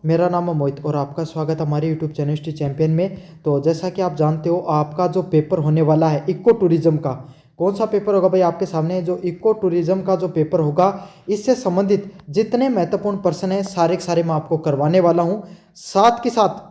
मेरा नाम है मोहित और आपका स्वागत है हमारे यूट्यूब चैनल हिस्ट्री चैंपियन में। तो जैसा कि आप जानते हो, आपका जो पेपर होने वाला है इको टूरिज्म का, कौन सा पेपर होगा भाई आपके सामने? जो इको टूरिज्म का जो पेपर होगा, इससे संबंधित जितने महत्वपूर्ण प्रश्न हैं सारे के सारे मैं आपको करवाने वाला हूँ। साथ के साथ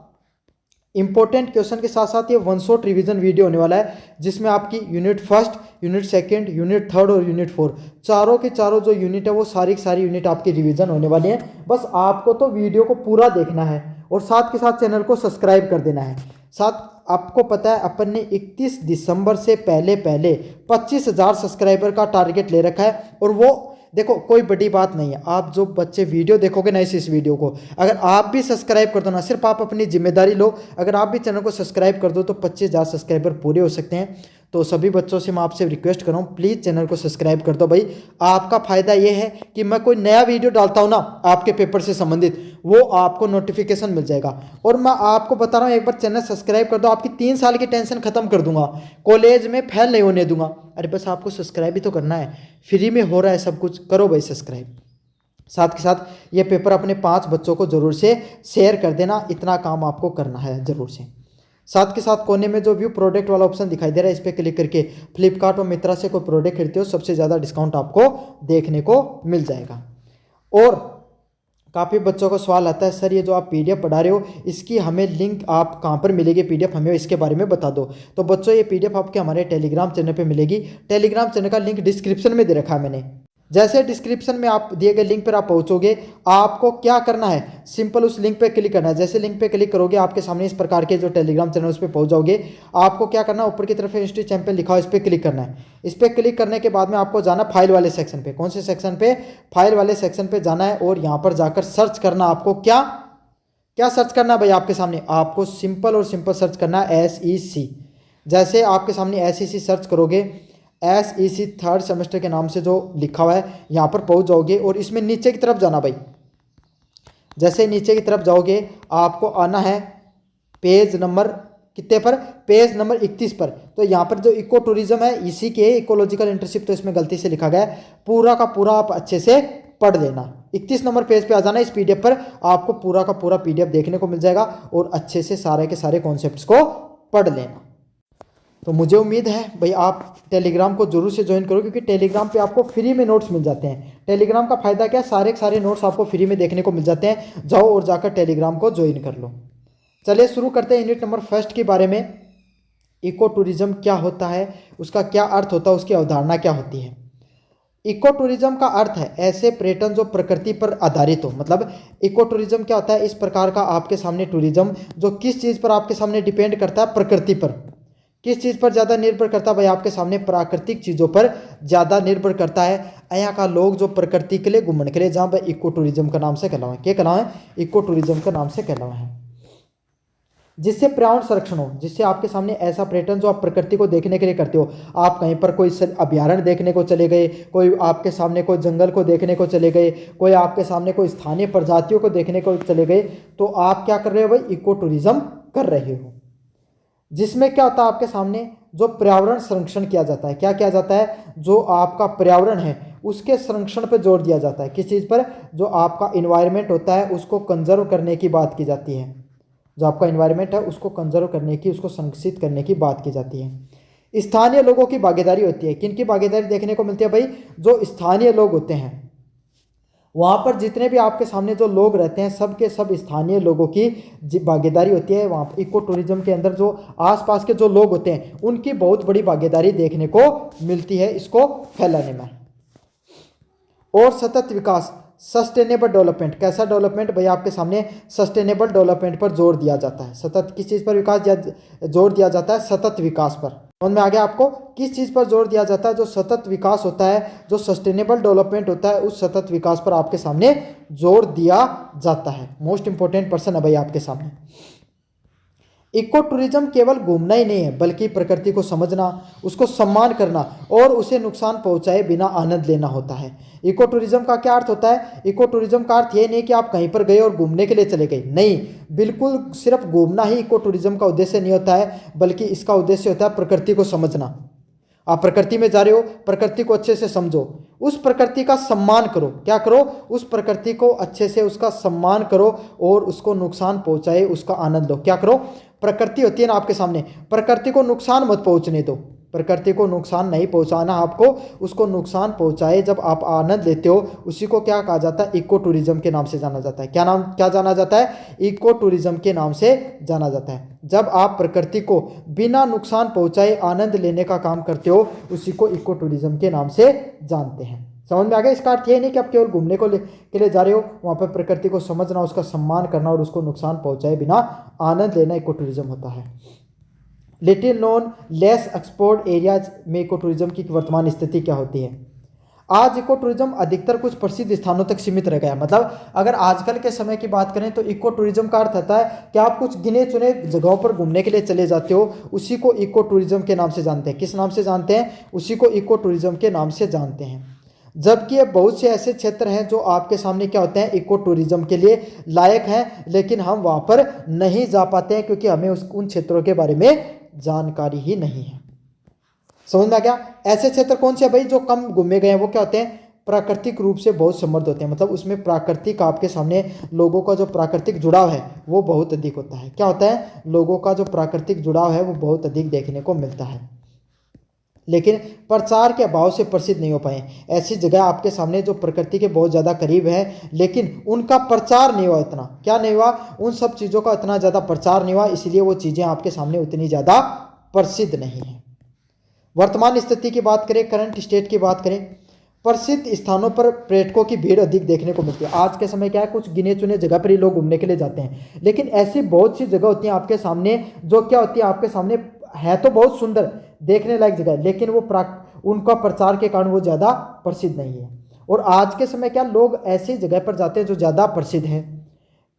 इंपॉर्टेंट क्वेश्चन के साथ साथ ये वन शॉट रिवीजन वीडियो होने वाला है, जिसमें आपकी unit first, unit second, unit third और यूनिट फोर, चारों के चारों जो यूनिट है वो सारी की सारी यूनिट आपकी रिवीजन होने वाली है। बस आपको तो वीडियो को पूरा देखना है और साथ के साथ चैनल को सब्सक्राइब कर देना है। साथ आपको पता है अपन ने 31 दिसंबर से पहले 25,000 सब्सक्राइबर का टारगेट ले रखा है। और वो देखो, कोई बड़ी बात नहीं है। आप जो बच्चे वीडियो देखोगे ना, इस वीडियो को अगर आप भी सब्सक्राइब कर दो ना, सिर्फ आप अपनी जिम्मेदारी लो, अगर आप भी चैनल को सब्सक्राइब कर दो तो 25,000 सब्सक्राइबर पूरे हो सकते हैं। तो सभी बच्चों से मैं आपसे रिक्वेस्ट कर रहा हूँ, प्लीज़ चैनल को सब्सक्राइब कर दो भाई। आपका फ़ायदा ये है कि मैं कोई नया वीडियो डालता हूँ ना आपके पेपर से संबंधित, वो आपको नोटिफिकेशन मिल जाएगा। और मैं आपको बता रहा हूँ, एक बार चैनल सब्सक्राइब कर दो, आपकी 3 साल की टेंशन खत्म कर दूंगा, कॉलेज में फेल नहीं होने दूंगा। अरे बस आपको सब्सक्राइब ही तो करना है, फ्री में हो रहा है सब कुछ, करो भाई सब्सक्राइब। साथ के साथ ये पेपर अपने 5 बच्चों को जरूर से शेयर कर देना, इतना काम आपको करना है जरूर से। साथ के साथ कोने में जो व्यू प्रोडक्ट वाला ऑप्शन दिखाई दे रहा है, इस पर क्लिक करके फ्लिपकार्ट और मित्रा से कोई प्रोडक्ट खरीदते हो, सबसे ज़्यादा डिस्काउंट आपको देखने को मिल जाएगा। और काफ़ी बच्चों को सवाल आता है, सर ये जो आप पीडीएफ पढ़ा रहे हो, इसकी हमें लिंक आप कहाँ पर मिलेगी? पीडीएफ हमें इसके बारे में बता दो। तो बच्चों, ये पीडीएफ आपके हमारे टेलीग्राम चैनल पे मिलेगी। टेलीग्राम चैनल का लिंक डिस्क्रिप्शन में दे रखा है मैंने। जैसे डिस्क्रिप्शन में आप दिए गए लिंक पर आप पहुंचोगे, आपको क्या करना है, सिंपल उस लिंक पे क्लिक करना है। जैसे लिंक पे क्लिक करोगे, आपके सामने इस प्रकार के जो टेलीग्राम चैनल उस पर पहुंच जाओगे। आपको क्या करना है, ऊपर की तरफ हिस्ट्री चैंपियन लिखा हो, इस पर क्लिक करना है। इस पर क्लिक करने के बाद में आपको जाना फाइल वाले सेक्शन पे। कौन से सेक्शन पे? फाइल वाले सेक्शन पे जाना है और यहाँ पर जाकर सर्च करना। आपको क्या क्या सर्च करना है भाई? आपके सामने आपको सिंपल और सिंपल सर्च करना है SEC। जैसे आपके सामने SEC सर्च करोगे, SEC थर्ड सेमेस्टर के नाम से जो लिखा हुआ है, यहाँ पर पहुँच जाओगे और इसमें नीचे की तरफ जाना भाई। जैसे नीचे की तरफ जाओगे, आपको आना है पेज नंबर कितने पर? पेज नंबर 31 पर। तो यहाँ पर जो इको टूरिज्म है, इसी के इकोलॉजिकल इंटर्नशिप, तो इसमें गलती से लिखा गया है, पूरा का पूरा आप अच्छे से पढ़ लेना। 31 नंबर पेज पे आ जाना। इस पीडीएफ पर आपको पूरा का पूरा पीडीएफ देखने को मिल जाएगा और अच्छे से सारे के सारे कॉन्सेप्ट्स को पढ़ लेना। तो मुझे उम्मीद है भाई आप टेलीग्राम को जरूर से ज्वाइन करो, क्योंकि टेलीग्राम पे आपको फ्री में नोट्स मिल जाते हैं। टेलीग्राम का फ़ायदा क्या है, सारे के सारे नोट्स आपको फ्री में देखने को मिल जाते हैं। जाओ और जाकर टेलीग्राम को ज्वाइन कर लो। चलिए शुरू करते हैं यूनिट नंबर फर्स्ट के बारे में। इको टूरिज्म क्या होता है, उसका क्या अर्थ होता है, उसकी अवधारणा क्या होती है? इको टूरिज्म का अर्थ है ऐसे पर्यटन जो प्रकृति पर आधारित हो। मतलब इको टूरिज्म क्या होता है, इस प्रकार का आपके सामने टूरिज्म जो किस चीज़ पर आपके सामने डिपेंड करता है? प्रकृति पर। किस चीज़ पर ज़्यादा निर्भर करता है भाई? आपके सामने प्राकृतिक चीज़ों पर ज़्यादा निर्भर करता है। यहाँ का लोग जो प्रकृति के लिए घूमने के लिए, जहाँ पर इको टूरिज्म का नाम से कहलावा है, क्या कहलावा है? इको टूरिज्म का नाम से कहलावा है। जिससे पर्यावरण संरक्षण हो, जिससे आपके सामने ऐसा पर्यटन जो आप प्रकृति को देखने के लिए करते हो। आप कहीं पर कोई अभ्यारण्य देखने को चले गए, कोई आपके सामने कोई जंगल को देखने को चले गए, कोई आपके सामने कोई स्थानीय प्रजातियों को देखने को चले गए, तो आप क्या कर रहे हो भाई? इको टूरिज्म कर रहे हो। जिसमें क्या होता है, आपके सामने जो पर्यावरण संरक्षण किया जाता है। क्या किया जाता है? जो आपका पर्यावरण है उसके संरक्षण पर जोर दिया जाता है। किस चीज़ पर? जो आपका इन्वायरमेंट होता है उसको कंजर्व करने की बात की जाती है। जो आपका इन्वायरमेंट है उसको कंजर्व करने की, उसको संरक्षित करने की बात की जाती है। स्थानीय लोगों की भागीदारी होती है। किन की भागीदारी देखने को मिलती है भाई? जो स्थानीय लोग होते हैं, वहाँ पर जितने भी आपके सामने जो लोग रहते हैं, सब के सब स्थानीय लोगों की भागीदारी होती है। वहाँ पर इको टूरिज्म के अंदर जो आसपास के जो लोग होते हैं उनकी बहुत बड़ी भागीदारी देखने को मिलती है इसको फैलाने में। और सतत विकास, सस्टेनेबल डेवलपमेंट। कैसा डेवलपमेंट भाई? आपके सामने सस्टेनेबल डेवलपमेंट पर जोर दिया जाता है। सतत किस चीज़ पर जोर दिया जाता है? सतत विकास पर। समझ में आ गया आपको? किस चीज़ पर जोर दिया जाता है? जो सतत विकास होता है, जो सस्टेनेबल डेवलपमेंट होता है, उस सतत विकास पर आपके सामने जोर दिया जाता है। मोस्ट इंपॉर्टेंट पर्सन है भाई आपके सामने। इको टूरिज्म केवल घूमना ही नहीं है, बल्कि प्रकृति को समझना, उसको सम्मान करना और उसे नुकसान पहुंचाए बिना आनंद लेना होता है। इको टूरिज्म का क्या अर्थ होता है? इको टूरिज्म का अर्थ ये नहीं कि आप कहीं पर गए और घूमने के लिए चले गए, नहीं, बिल्कुल सिर्फ घूमना ही इको टूरिज्म का उद्देश्य नहीं होता है, बल्कि इसका उद्देश्य होता है प्रकृति को समझना। आप प्रकृति में जा रहे हो, प्रकृति को अच्छे से समझो, उस प्रकृति का सम्मान करो। क्या करो? उस प्रकृति को अच्छे से उसका सम्मान करो और उसको नुकसान पहुंचाए उसका आनंद लो। क्या करो? प्रकृति होती है ना आपके सामने, प्रकृति को नुकसान मत पहुंचने दो। प्रकृति को नुकसान नहीं पहुंचाना आपको, उसको नुकसान पहुंचाए जब आप आनंद लेते हो, उसी को क्या कहा जाता है? इको टूरिज्म के नाम से जाना जाता है। क्या जाना जाता है? इको टूरिज्म के नाम से जाना जाता है। जब आप प्रकृति को बिना नुकसान पहुंचाए आनंद लेने का काम करते हो, उसी को इको टूरिज्म के नाम से जानते हैं। समझ में आ गया? इसका अर्थ ये नहीं कि आप केवल घूमने के लिए जा रहे हो, वहाँ पर प्रकृति को समझना, उसका सम्मान करना और उसको नुकसान पहुंचाए बिना आनंद लेना इको टूरिज्म होता है। Little known less explored areas में इको टूरिज्म की वर्तमान स्थिति क्या होती है? आज इको टूरिज्म अधिकतर कुछ प्रसिद्ध स्थानों तक सीमित रह गया है। मतलब अगर आजकल के समय की बात करें तो इको टूरिज्म का अर्थ होता है कि आप कुछ गिने चुने जगहों पर घूमने के लिए चले जाते हो, उसी को इको टूरिज्म के नाम से जानते हैं। किस नाम से जानते हैं? उसी को इको टूरिज्म के नाम से जानते हैं। जबकि ये बहुत से ऐसे क्षेत्र हैं जो आपके सामने क्या होते हैं? इको टूरिज्म के लिए लायक हैं, लेकिन हम वहाँ पर नहीं जा पाते हैं क्योंकि हमें उन क्षेत्रों के बारे में जानकारी ही नहीं है। समझ में आ गया? ऐसे क्षेत्र कौन से भाई जो कम घूमे गए हैं? वो क्या होते हैं? प्राकृतिक रूप से बहुत समृद्ध होते हैं। मतलब उसमें प्राकृतिक आपके सामने लोगों का जो प्राकृतिक जुड़ाव है वो बहुत अधिक होता है। क्या होता है? लोगों का जो प्राकृतिक जुड़ाव है वो बहुत अधिक देखने को मिलता है, लेकिन प्रचार के अभाव से प्रसिद्ध नहीं हो पाए। ऐसी जगह आपके सामने जो प्रकृति के बहुत ज़्यादा करीब है, लेकिन उनका प्रचार नहीं हुआ इतना। क्या नहीं हुआ? उन सब चीज़ों का इतना ज़्यादा प्रचार नहीं हुआ, इसलिए वो चीज़ें आपके सामने उतनी ज़्यादा प्रसिद्ध नहीं है। वर्तमान स्थिति की बात करें, करंट स्टेट की बात करें, प्रसिद्ध स्थानों पर पर्यटकों की भीड़ अधिक देखने को मिलती है। आज के समय क्या है? कुछ गिने चुने जगह पर ही लोग घूमने के लिए जाते हैं, लेकिन ऐसी बहुत सी जगह होती हैं आपके सामने जो क्या होती है? आपके सामने है तो बहुत सुंदर देखने लायक जगह, लेकिन वो उनका प्रचार के कारण वो ज़्यादा प्रसिद्ध नहीं है। और आज के समय क्या लोग ऐसी जगह पर जाते हैं जो ज़्यादा प्रसिद्ध हैं।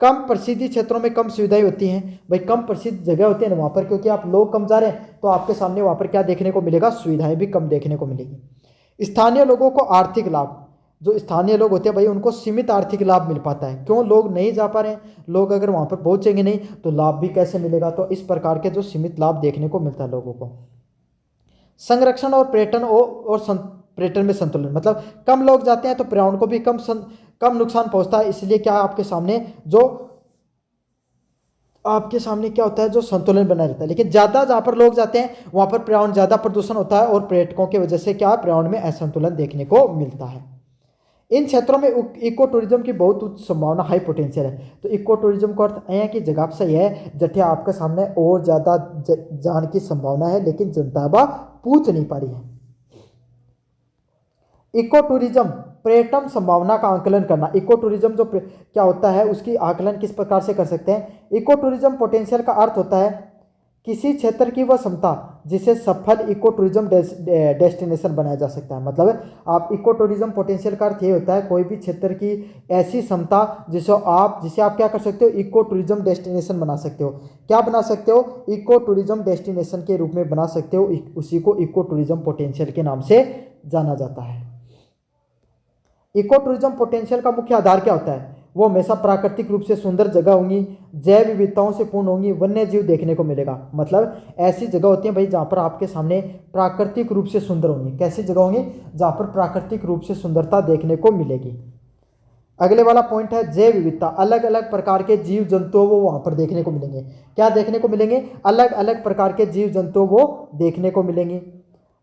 कम प्रसिद्धि क्षेत्रों में कम सुविधाएं होती हैं। भाई कम प्रसिद्ध जगह होती है ना वहाँ पर, क्योंकि आप लोग कम जा रहे हैं तो आपके सामने वहाँ पर क्या देखने को मिलेगा? सुविधाएं भी कम देखने को मिलेगी। स्थानीय लोगों को आर्थिक लाभ, जो स्थानीय लोग होते हैं भाई उनको सीमित आर्थिक लाभ मिल पाता है। क्यों? लोग नहीं जा पा रहे हैं। लोग अगर वहाँ पर पहुँचेंगे नहीं तो लाभ भी कैसे मिलेगा? तो इस प्रकार के जो सीमित लाभ देखने को मिलता है लोगों को। संरक्षण और पर्यटन में संतुलन, मतलब कम लोग जाते हैं तो पर्यावरण को भी कम नुकसान पहुंचता है। इसलिए क्या आपके सामने क्या होता है? जो संतुलन बना रहता है। लेकिन ज़्यादा जहाँ पर लोग जाते हैं वहाँ पर पर्यावरण ज़्यादा प्रदूषण होता है और पर्यटकों की वजह से क्या पर्यावरण में असंतुलन देखने को मिलता है। इन क्षेत्रों में इको टूरिज्म की बहुत उच्च संभावना, हाई पोटेंशियल है। तो इको टूरिज्म का अर्थ है कि जगह सही है जठे आपके सामने और ज़्यादा जान की संभावना है, लेकिन जनता बा पूछ नहीं पा रही है। इको टूरिज्म पर्यटन संभावना का आकलन करना। इको टूरिज्म जो क्या होता है उसकी आकलन किस प्रकार से कर सकते हैं? इको टूरिज्म पोटेंशियल का अर्थ होता है किसी क्षेत्र की वह क्षमता जिसे सफल इको टूरिज्म डेस्टिनेशन बनाया जा सकता है। मतलब आप इको टूरिज्म पोटेंशियल का अर्थ ये होता है कोई भी क्षेत्र की ऐसी क्षमता जिसे आप क्या कर सकते हो? इको टूरिज्म डेस्टिनेशन बना सकते हो। क्या बना सकते हो? इको टूरिज्म डेस्टिनेशन के रूप में बना सकते हो। उसी को इको टूरिज्म पोटेंशियल के नाम से जाना जाता है। इको टूरिज्म पोटेंशियल का मुख्य आधार क्या होता है? वो हमेशा प्राकृतिक रूप से सुंदर जगह होंगी, जैव विविधताओं से पूर्ण होंगी, वन्य जीव देखने को मिलेगा। मतलब ऐसी जगह होती है भाई जहाँ पर आपके सामने प्राकृतिक रूप से सुंदर होंगी। कैसी जगह होंगी? जहाँ पर प्राकृतिक रूप से सुंदरता देखने को मिलेगी। अगले वाला पॉइंट है जैव विविधता। अलग अलग प्रकार के जीव जंतु वो वहाँ पर देखने को मिलेंगे। क्या देखने को मिलेंगे? अलग अलग प्रकार के जीव जंतु वो देखने को मिलेंगे।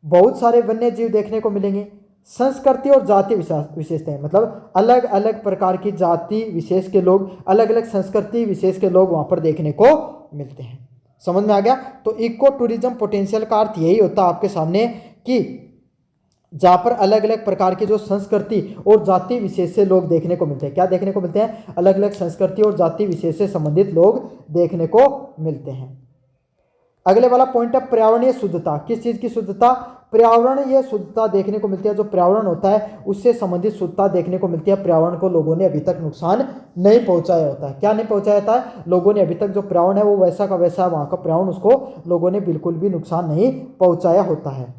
बहुत सारे वन्य जीव देखने को मिलेंगे। संस्कृति और जाति विशेषताएं, मतलब अलग अलग प्रकार की जाति विशेष के लोग, अलग अलग संस्कृति विशेष के लोग वहाँ पर देखने को मिलते हैं। समझ में आ गया? तो इको टूरिज्म पोटेंशियल का अर्थ यही होता है आपके सामने कि जहाँ पर अलग अलग प्रकार की जो संस्कृति और जाति विशेष से लोग देखने को मिलते हैं। क्या देखने को मिलते हैं? अलग अलग संस्कृति और जाति विशेष से संबंधित लोग देखने को मिलते हैं। अगले वाला पॉइंट है पर्यावरणीय शुद्धता। किस चीज़ की शुद्धता? पर्यावरणीय शुद्धता देखने को मिलती है। जो पर्यावरण होता है उससे संबंधित शुद्धता देखने को मिलती है। पर्यावरण को लोगों ने अभी तक नुकसान नहीं पहुंचाया होता है। क्या नहीं पहुंचाया होता है? लोगों ने अभी तक जो पर्यावरण है वो वैसा का वैसा, वहाँ का पर्यावरण उसको लोगों ने बिल्कुल भी नुकसान नहीं पहुंचाया होता है।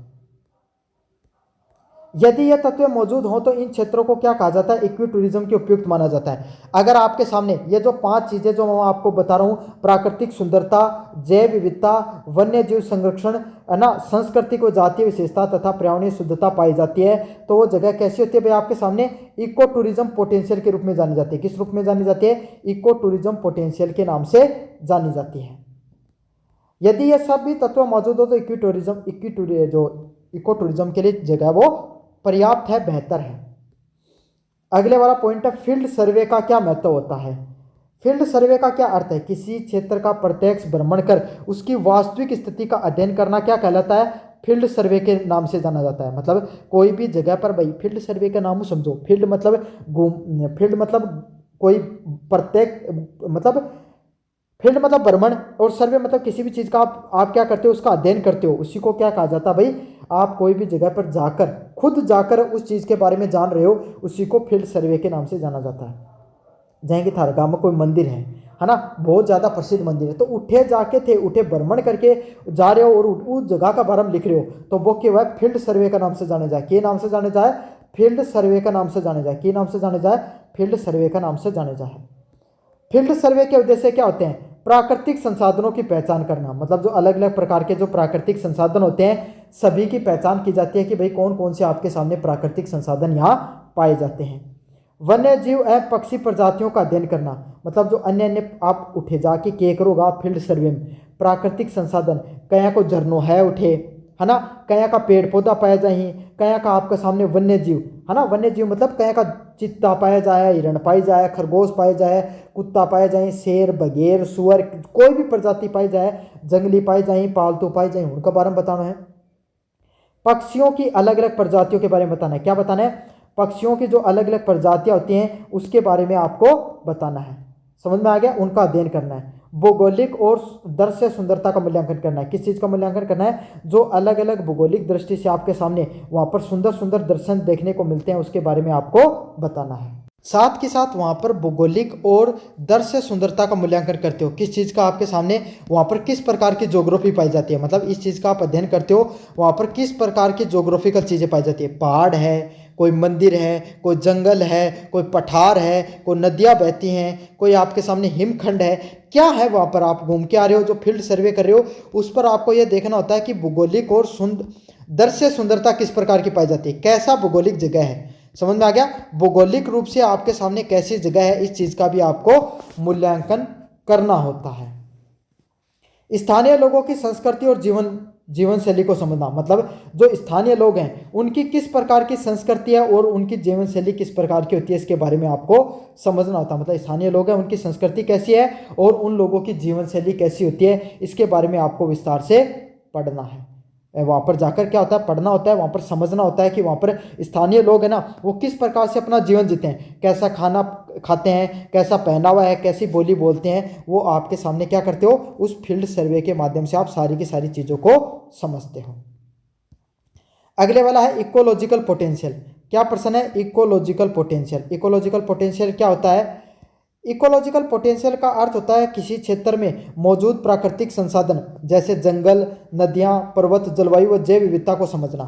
यदि ये तत्व मौजूद हों तो इन क्षेत्रों को क्या कहा जाता है, इक्वी टूरिज्म के उपयुक्त माना जाता है। अगर आपके सामने ये जो 5 चीजें जो मैं आपको बता रहा हूँ, प्राकृतिक सुंदरता, जैव विविधता, वन्य जीव संरक्षण, है ना, सांस्कृतिक व जातीय विशेषता तथा पर्यावरणीय शुद्धता पाई जाती है, तो वो जगह कैसी होती है भाई आपके सामने, इको टूरिज्म पोटेंशियल के रूप में जानी जाती है। किस रूप में जानी जाती है, इको टूरिज्म पोटेंशियल के नाम से जानी जाती है। यदि ये सब भी तत्व मौजूद हो तो इको टूरिज्म के लिए जगह वो पर्याप्त है, बेहतर है। अगले वाला पॉइंट है, फील्ड सर्वे का क्या महत्व होता है। फील्ड सर्वे का क्या अर्थ है, किसी क्षेत्र का प्रत्यक्ष भ्रमण कर उसकी वास्तविक स्थिति का अध्ययन करना क्या कहलाता है, फील्ड सर्वे के नाम से जाना जाता है। मतलब कोई भी जगह पर भाई फील्ड सर्वे का नाम समझो, फील्ड मतलब कोई प्रत्येक मतलब फील्ड मतलब भ्रमण, और सर्वे मतलब किसी भी चीज़ का आप क्या करते हो, उसका अध्ययन करते हो, उसी को क्या कहा जाता है भाई, आप कोई भी जगह पर जाकर खुद जाकर उस चीज़ के बारे में जान रहे हो, उसी को फील्ड सर्वे के नाम से जाना जाता है। जैसे कि थारे गाँव में कोई मंदिर है ना, बहुत ज़्यादा प्रसिद्ध मंदिर है, तो उठे भ्रमण करके जा रहे हो और उस जगह का बारे में लिख रहे हो, तो वो क्या है, फील्ड सर्वे का नाम से जाने जाए। के नाम से जाने जाए, फील्ड सर्वे का नाम से जाने जाए। के नाम से जाने जाए, फील्ड सर्वे का नाम से जाने जाए। फील्ड सर्वे के उद्देश्य क्या होते हैं, प्राकृतिक संसाधनों की पहचान करना, मतलब जो अलग अलग प्रकार के जो प्राकृतिक संसाधन होते हैं सभी की पहचान की जाती है कि भाई कौन कौन से आपके सामने प्राकृतिक संसाधन यहाँ पाए जाते हैं। वन्य जीव एवं पक्षी प्रजातियों का अध्ययन करना, मतलब जो अन्य अन्य आप उठे जाके क्या करोगा फील्ड सर्वे में, प्राकृतिक संसाधन, कहीं को झरनों है उठे, है ना, कहीं का पेड़ पौधा पाया जाए, कहीं का आपके सामने वन्य जीव, है ना, वन्य जीव मतलब कहीं का चित्ता पाया जाए, हिरण पाई जाए, खरगोश पाए जाए, कुत्ता पाए जाए, शेर, बघेर, सुअर, कोई भी प्रजाति पाई जाए, जंगली पाई जाए, पालतू पाई जाए, उनका बारे में बताना है। पक्षियों की अलग अलग प्रजातियों के बारे में बताना है। क्या बताना है, पक्षियों की जो अलग अलग प्रजातियां होती हैं उसके बारे में आपको बताना है। समझ में आ गया, उनका अध्ययन करना है। भौगोलिक और दृश्य सुंदरता का मूल्यांकन करना है। किस चीज़ का मूल्यांकन करना है, जो अलग अलग भौगोलिक दृष्टि से आपके सामने वहाँ पर सुंदर सुंदर दर्शन देखने को मिलते हैं उसके बारे में आपको बताना है। साथ के साथ वहाँ पर भौगोलिक और दृश्य सुंदरता का मूल्यांकन करते हो, किस चीज़ का आपके सामने वहाँ पर किस प्रकार की ज्योग्राफी पाई जाती है, मतलब इस चीज़ का आप अध्ययन करते हो वहाँ पर किस प्रकार की ज्योग्राफिकल चीज़ें पाई जाती है, पहाड़ है, कोई मंदिर है, कोई जंगल है, कोई पठार है, कोई नदियाँ बहती हैं, कोई आपके सामने हिमखंड है, क्या है वहाँ पर आप घूम के आ रहे हो, जो फील्ड सर्वे कर रहे हो उस पर आपको यह देखना होता है कि भौगोलिक और दृश्य सुंदरता किस प्रकार की पाई जाती है, कैसा भौगोलिक जगह है। समझ में आ गया, भौगोलिक रूप से आपके सामने कैसी जगह है इस चीज़ का भी आपको मूल्यांकन करना होता है। स्थानीय लोगों की संस्कृति और जीवन शैली को समझना, मतलब जो स्थानीय लोग हैं उनकी किस प्रकार की संस्कृति है और उनकी जीवन शैली किस प्रकार की होती है इसके बारे में आपको समझना होता है। मतलब स्थानीय लोग हैं उनकी संस्कृति कैसी है और उन लोगों की जीवन शैली कैसी होती है इसके बारे में आपको विस्तार से पढ़ना है। वहाँ पर जाकर क्या होता है, पढ़ना होता है, वहाँ पर समझना होता है कि वहाँ पर स्थानीय लोग हैं ना वो किस प्रकार से अपना जीवन जीते हैं, कैसा खाना खाते हैं, कैसा पहनावा है, कैसी बोली बोलते हैं, वो आपके सामने क्या करते हो, उस फील्ड सर्वे के माध्यम से आप सारी की सारी चीज़ों को समझते हो। अगले वाला है इकोलॉजिकल पोटेंशियल। क्या प्रश्न है, इकोलॉजिकल पोटेंशियल। इकोलॉजिकल पोटेंशियल क्या होता है, इकोलॉजिकल पोटेंशियल का अर्थ होता है किसी क्षेत्र में मौजूद प्राकृतिक संसाधन जैसे जंगल, नदियाँ, पर्वत, जलवायु व जैव विविधता को समझना।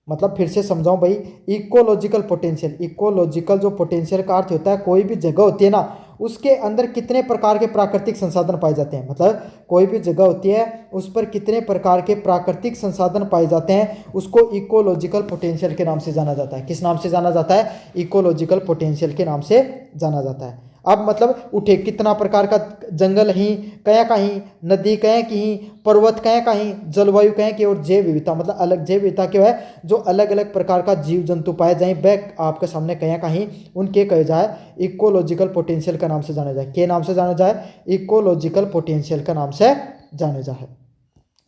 मतलब फिर से समझाऊं भाई, इकोलॉजिकल पोटेंशियल, इकोलॉजिकल जो पोटेंशियल का अर्थ होता है कोई भी जगह होती है ना उसके अंदर कितने प्रकार के प्राकृतिक संसाधन पाए जाते हैं, मतलब कोई भी जगह होती है उस पर कितने प्रकार के प्राकृतिक संसाधन पाए जाते हैं उसको इकोलॉजिकल पोटेंशियल के नाम से जाना जाता है। किस नाम से जाना जाता है, इकोलॉजिकल पोटेंशियल के नाम से जाना जाता है। अब मतलब उठे कितना प्रकार का जंगल ही, कहीं कहीं नदी, कहीं कहीं पर्वत, कहीं कहीं जलवायु, कहीं की, और जैव विविधता मतलब अलग जैव विविधता क्या है, जो अलग अलग प्रकार का जीव जंतु पाए जाए वह आपके सामने कहीं कहीं उनके कहे जाए इकोलॉजिकल पोटेंशियल का नाम से जाना जाए। के नाम से जाना जाए, इकोलॉजिकल पोटेंशियल का नाम से जाने जाए।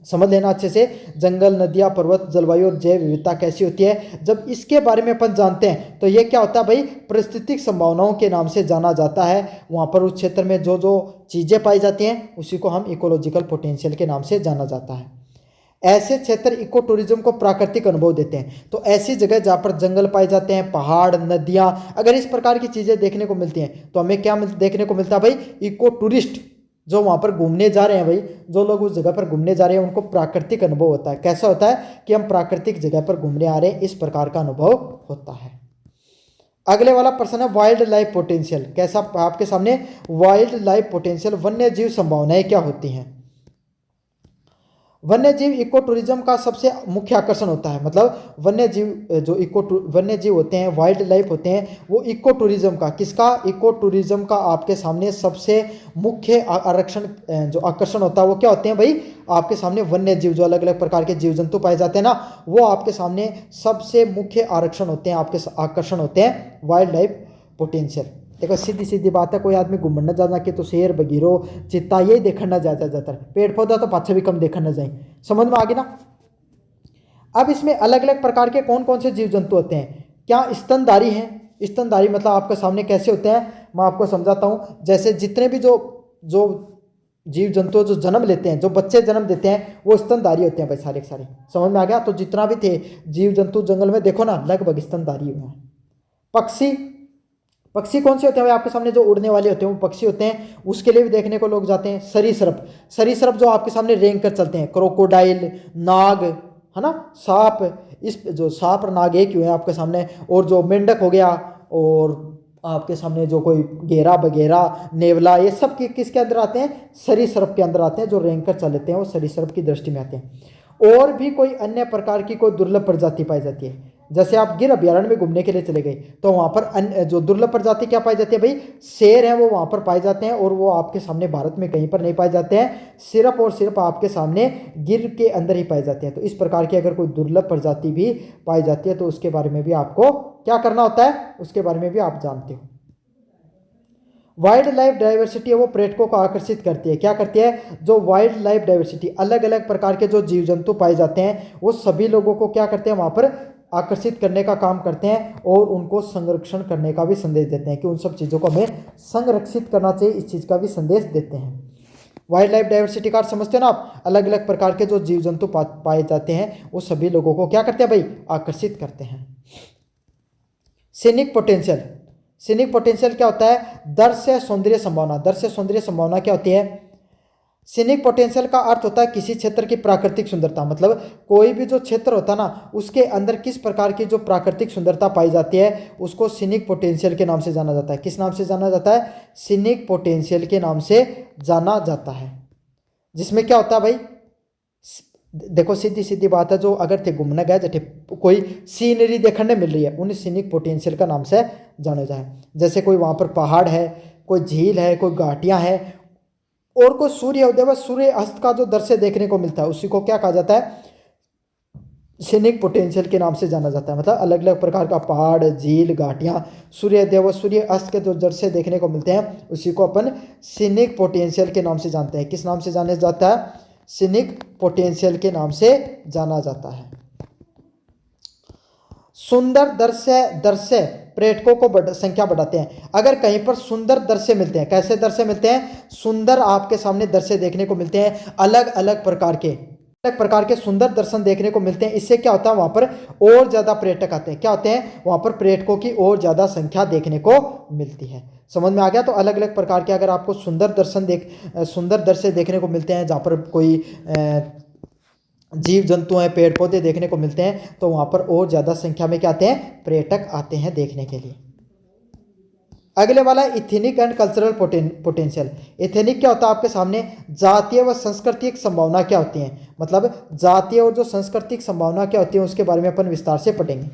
समझ लेना अच्छे से, जंगल, नदियाँ, पर्वत, जलवायु और जैव विविधता कैसी होती है, जब इसके बारे में अपन जानते हैं तो ये क्या होता है भाई, पारिस्थितिक संभावनाओं के नाम से जाना जाता है। वहाँ पर उस क्षेत्र में जो जो चीज़ें पाई जाती हैं उसी को हम इकोलॉजिकल पोटेंशियल के नाम से जाना जाता है। ऐसे क्षेत्र इको टूरिज्म को प्राकृतिक अनुभव देते हैं। तो ऐसी जगह जहाँ पर जंगल पाए जाते हैं, पहाड़, नदियाँ, अगर इस प्रकार की चीज़ें देखने को मिलती हैं तो हमें क्या देखने को मिलता है भाई, इको टूरिस्ट, जो वहाँ पर घूमने जा रहे हैं भाई, जो लोग उस जगह पर घूमने जा रहे हैं उनको प्राकृतिक अनुभव होता है। कैसा होता है कि हम प्राकृतिक जगह पर घूमने आ रहे हैं, इस प्रकार का अनुभव होता है। अगले वाला प्रश्न है वाइल्ड लाइफ पोटेंशियल। कैसा आपके सामने वाइल्ड लाइफ पोटेंशियल, वन्य जीव संभावनाएं क्या होती हैं। वन्य जीव इको टूरिज्म का सबसे मुख्य आकर्षण होता है। मतलब वन्य जीव जो वन्य जीव होते हैं, वाइल्ड लाइफ होते हैं, वो इको टूरिज्म का, किसका, इको टूरिज्म का आपके सामने सबसे मुख्य आरक्षण जो आकर्षण होता है वो क्या होते हैं भाई, आपके सामने वन्य जीव, जो अलग अलग प्रकार के जीव जंतु पाए जाते हैं ना, वो आपके सामने सबसे मुख्य आरक्षण होते हैं, आपके आकर्षण होते हैं वाइल्ड लाइफ पोटेंशियल। देखो सीधी सीधी बात है, कोई आदमी घूमने जा के तो शेर बगीरो चित्ता यही देखना जाता, पेड़ पौधा तो पाछे भी कम देखना जाए। समझ में आ गई ना। अब इसमें अलग अलग प्रकार के कौन कौन से जीव जंतु होते हैं। क्या स्तनधारी हैं, स्तनधारी मतलब आपके सामने कैसे होते हैं, मैं आपको समझाता हूँ। जैसे जितने भी जो जीव जंतु जो जन्म लेते हैं, जो बच्चे जन्म देते हैं, वो स्तनधारी होते हैं भाई, सारे के सारे। समझ में आ गया। तो जितना भी थे जीव जंतु जंगल में देखो ना, लगभग स्तनधारी हुए हैं। पक्षी कौन से होते हैं भाई, आपके सामने जो उड़ने वाले होते हैं वो पक्षी होते हैं, उसके लिए भी देखने को लोग जाते हैं। सरीसृप जो आपके सामने रेंग कर चलते हैं, क्रोकोडाइल, नाग, है ना, सांप, इस जो सांप और नाग एक ही हुए हैं आपके सामने। और जो मेंढक हो गया, और आपके सामने जो कोई घेरा बगेरा, नेवला, ये सब किसके अंदर आते हैं, सरीसृप के अंदर आते हैं। जो रेंग कर चल लेते हैं वो सरीसृप की दृष्टि में आते हैं। और भी कोई अन्य प्रकार की कोई दुर्लभ प्रजाति पाई जाती है। जैसे आप गिर अभ्यारण्य में घूमने के लिए चले गए तो वहाँ पर जो दुर्लभ प्रजाति क्या पाई जाती है भाई, शेर हैं, वो वहाँ पर पाए जाते हैं। और वो आपके सामने भारत में कहीं पर नहीं पाए जाते हैं, सिर्फ और सिर्फ आपके सामने गिर के अंदर ही पाए जाते हैं। तो इस प्रकार की अगर कोई दुर्लभ प्रजाति भी पाई जाती है तो उसके बारे में भी आपको क्या करना होता है, उसके बारे में भी आप जानते हो। वाइल्ड लाइफ डाइवर्सिटी है वो पर्यटकों को आकर्षित करती है। क्या करती है, जो वाइल्ड लाइफ डाइवर्सिटी, अलग अलग प्रकार के जो जीव जंतु पाए जाते हैं, वो सभी लोगों को क्या करते हैं, वहाँ पर आकर्षित करने का काम करते हैं। और उनको संरक्षण करने का भी संदेश देते हैं कि उन सब चीज़ों को हमें संरक्षित करना चाहिए, इस चीज़ का भी संदेश देते हैं। वाइल्ड लाइफ डाइवर्सिटी का समझते हैं ना आप, अलग अलग प्रकार के जो जीव जंतु पाए जाते हैं वो सभी लोगों को क्या करते हैं भाई, आकर्षित करते हैं। सीनिक पोटेंशियल, सीनिक पोटेंशियल क्या होता है, दृश्य सौंदर्य संभावना। दृश्य सौंदर्य संभावना क्या होती है, सीनिक पोटेंशियल का अर्थ होता है किसी क्षेत्र की प्राकृतिक सुंदरता। मतलब कोई भी जो क्षेत्र होता है ना, उसके अंदर किस प्रकार की जो प्राकृतिक सुंदरता पाई जाती है उसको सीनिक पोटेंशियल के नाम से जाना जाता है। किस नाम से जाना जाता है, सीनिक पोटेंशियल के नाम से जाना जाता है। जिसमें क्या होता है भाई, देखो सीधी सीधी बात है, जो अगर थे घूमने गए जैसे कोई सीनरी देखने मिल रही है, उन्हें सीनिक पोटेंशियल का नाम से जाना जाए। जैसे कोई वहाँ पर पहाड़ है, कोई झील है, कोई घाटियाँ हैं, और कोई सूर्य उदय व सूर्य अस्त का जो दृश्य देखने को मिलता है उसी को क्या कहा जाता है, सीनिक पोटेंशियल के नाम से जाना जाता है। मतलब अलग अलग प्रकार का पहाड़, झील, घाटियाँ, सूर्योदय व सूर्य अस्त के जो दृश्य देखने को मिलते हैं उसी को अपन सीनिक पोटेंशियल के नाम से जानते हैं। किस नाम से जाना जाता है, सीनिक पोटेंशियल के नाम से जाना जाता है। सुंदर दृश्य पर्यटकों को संख्या बढ़ाते हैं। अगर कहीं पर सुंदर दृश्य मिलते हैं, कैसे दृश्य मिलते हैं, सुंदर आपके सामने दृश्य देखने को मिलते हैं, अलग अलग प्रकार के सुंदर दर्शन देखने को मिलते हैं, इससे क्या होता है, वहाँ पर और ज़्यादा पर्यटक आते हैं। क्या होते हैं, वहाँ पर पर्यटकों की और ज़्यादा संख्या देखने को मिलती है। समझ में आ गया। तो अलग अलग प्रकार के अगर आपको सुंदर दृश्य देखने को मिलते हैं, जहाँ पर कोई जीव जंतु हैं, पेड़ पौधे देखने को मिलते हैं, तो वहाँ पर और ज़्यादा संख्या में क्या आते हैं, पर्यटक आते हैं देखने के लिए। अगले वाला ethnic and cultural potential. Ethnic क्या होता है आपके सामने, जातीय व सांस्कृतिक संभावना क्या होती है। मतलब जातीय और जो सांस्कृतिक संभावना क्या होती है उसके बारे में अपन विस्तार से पढ़ेंगे।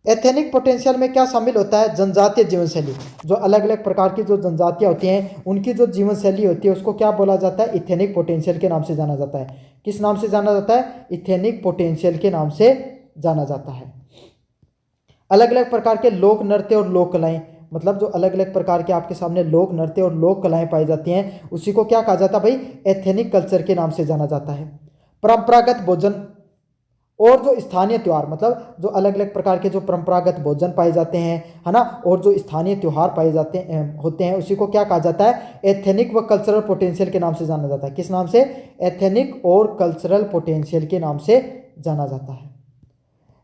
एथेनिक पोटेंशियल में क्या शामिल होता है, जनजातीय जीवन शैली। जो अलग अलग प्रकार की जो जनजातियाँ होती हैं उनकी जो जीवन शैली होती है उसको क्या बोला जाता है, इथेनिक पोटेंशियल के नाम से जाना जाता है। किस नाम से जाना जाता है, इथेनिक पोटेंशियल के नाम से जाना जाता है। अलग अलग प्रकार के लोक नृत्य और लोक कलाएं, मतलब जो अलग अलग प्रकार के आपके सामने लोक नृत्य और लोक कलाएं पाई जाती हैं उसी को क्या कहा जाता है भाई, एथेनिक कल्चर के नाम से जाना जाता है। परंपरागत भोजन और जो स्थानीय त्यौहार, मतलब जो अलग अलग प्रकार के जो परंपरागत भोजन पाए जाते हैं, है ना, और जो स्थानीय त्यौहार पाए जाते होते हैं उसी को क्या कहा जाता है, एथेनिक व कल्चरल पोटेंशियल के नाम से जाना जाता है। किस नाम से, एथेनिक और कल्चरल पोटेंशियल के नाम से जाना जाता है।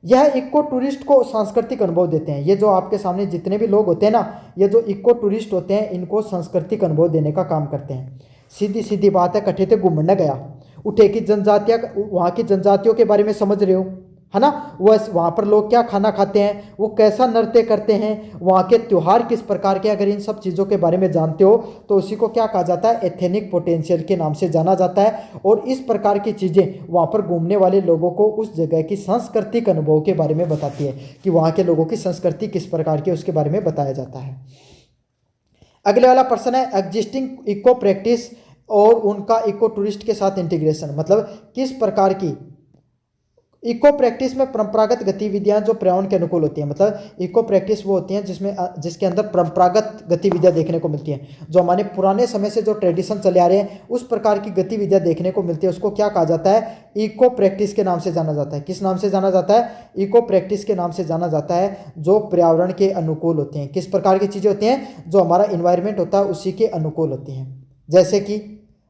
यह इको टूरिस्ट को सांस्कृतिक अनुभव देते हैं। ये जो आपके सामने जितने भी लोग होते हैं ना, ये जो इको टूरिस्ट होते हैं इनको सांस्कृतिक अनुभव देने का काम करते हैं। सीधी सीधी बात है, कट्ठे थे घूमने न गया। उठे की जनजातियाँ, वहाँ की जनजातियों के बारे में समझ रहे हो, है ना। वहाँ पर लोग क्या खाना खाते हैं, वो कैसा नृत्य करते हैं, वहाँ के त्योहार किस प्रकार के, अगर इन सब चीज़ों के बारे में जानते हो तो उसी को क्या कहा जाता है, एथेनिक पोटेंशियल के नाम से जाना जाता है। और इस प्रकार की चीज़ें वहाँ पर घूमने वाले लोगों को उस जगह की सांस्कृतिक अनुभव के बारे में बताती है कि वहाँ के लोगों की संस्कृति किस प्रकार की, उसके बारे में बताया जाता है। अगले वाला प्रश्न है एग्जिस्टिंग इको प्रैक्टिस और उनका इको टूरिस्ट के साथ इंटीग्रेशन, मतलब किस प्रकार की इको प्रैक्टिस में परंपरागत गतिविधियां जो पर्यावरण के अनुकूल होती हैं। मतलब इको प्रैक्टिस वो होती हैं जिसके अंदर परंपरागत गतिविधियां देखने को मिलती हैं, जो हमारे पुराने समय से जो ट्रेडिशन चले आ रहे हैं उस प्रकार की गतिविधियां देखने को मिलती है, उसको क्या कहा जाता है, इको प्रैक्टिस के नाम से जाना जाता है। किस नाम से जाना जाता है, इको प्रैक्टिस के नाम से जाना जाता है, जो पर्यावरण के अनुकूल होते हैं। किस प्रकार की चीज़ें होती हैं, जो हमारा इन्वायरमेंट होता है उसी के अनुकूल होती हैं, जैसे कि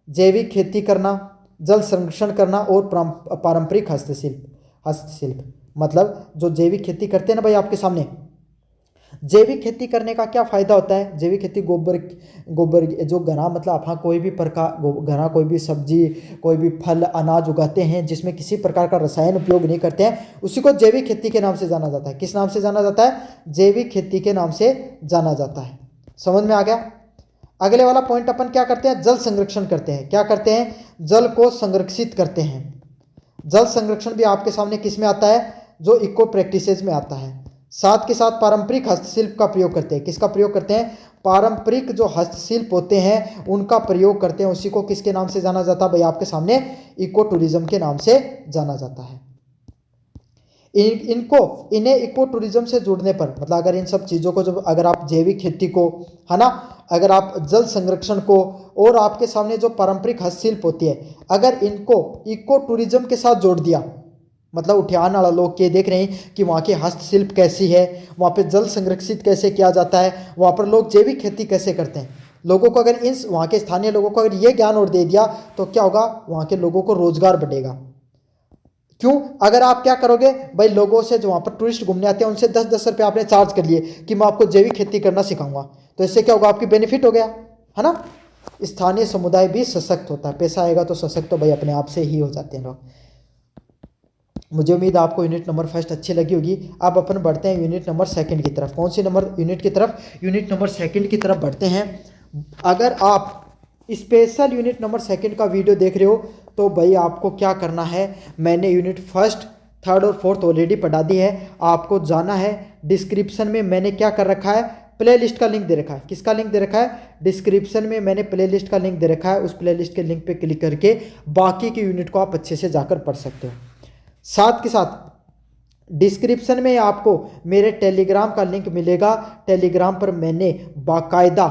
जैविक खेती करना, जल संरक्षण करना और पारंपरिक हस्तशिल्प। मतलब जो जैविक खेती करते हैं ना भाई, आपके सामने जैविक खेती करने का क्या फ़ायदा होता है। जैविक खेती गोबर जो घना, मतलब आप कोई भी प्रकार घना कोई भी सब्जी, कोई भी फल अनाज उगाते हैं जिसमें किसी प्रकार का रसायन उपयोग नहीं करते हैं, उसी को जैविक खेती के नाम से जाना जाता है। किस नाम से जाना जाता है, जैविक खेती के नाम से जाना जाता है। समझ में आ गया। अगले वाला पॉइंट अपन क्या करते हैं, जल संरक्षण करते हैं। क्या करते हैं, जल को संरक्षित करते हैं। जल संरक्षण भी आपके सामने किस में आता है, जो इको प्रैक्टिसेस में आता है। साथ के साथ पारंपरिक हस्तशिल्प का प्रयोग करते हैं। किसका प्रयोग करते हैं, पारंपरिक जो हस्तशिल्प होते हैं उनका प्रयोग करते हैं, उसी को किसके नाम से जाना जाता है भाई, आपके सामने इको टूरिज्म के नाम से जाना जाता है। इन्हें इको टूरिज्म से जुड़ने पर, मतलब अगर इन सब चीज़ों को, जब अगर आप जैविक खेती को, है ना, अगर आप जल संरक्षण को और आपके सामने जो पारंपरिक हस्तशिल्प होती है, अगर इनको इको टूरिज्म के साथ जोड़ दिया, मतलब उठियान वाला लोग के देख रहे हैं कि वहाँ की हस्तशिल्प कैसी है, वहाँ पे जल संरक्षित कैसे किया जाता है, वहाँ पर लोग जैविक खेती कैसे करते हैं, लोगों को अगर इन वहाँ के स्थानीय लोगों को अगर ये ज्ञान और दे दिया तो क्या होगा, वहाँ के लोगों को रोजगार बढ़ेगा। क्यों, अगर आप क्या करोगे भाई, लोगों से जो वहाँ पर टूरिस्ट घूमने आते हैं उनसे 10-10 रुपये आपने चार्ज कर लिए कि मैं आपको जैविक खेती करना सिखाऊंगा, तो इससे क्या होगा, आपकी बेनिफिट हो गया, है ना। स्थानीय समुदाय भी सशक्त होता है, पैसा आएगा तो सशक्त तो भाई अपने आप से ही हो जाते हैं लोग। मुझे उम्मीद आपको यूनिट नंबर फर्स्ट अच्छी लगी होगी। अब अपन बढ़ते हैं यूनिट नंबर सेकंड की तरफ। कौन सी नंबर यूनिट की तरफ, यूनिट नंबर सेकंड की तरफ बढ़ते हैं। अगर आप स्पेशल यूनिट नंबर सेकंड का वीडियो देख रहे हो तो भाई आपको क्या करना है, मैंने यूनिट फर्स्ट, थर्ड और फोर्थ ऑलरेडी पढ़ा दी है। आपको जाना है डिस्क्रिप्शन में, मैंने क्या कर रखा है, प्लेलिस्ट का लिंक दे रखा है। किसका लिंक दे रखा है, डिस्क्रिप्शन में मैंने प्लेलिस्ट का लिंक दे रखा है। उस प्लेलिस्ट के लिंक पे क्लिक करके बाकी की यूनिट को आप अच्छे से जाकर पढ़ सकते हो। साथ के साथ डिस्क्रिप्शन में आपको मेरे टेलीग्राम का लिंक मिलेगा। टेलीग्राम पर मैंने बाकायदा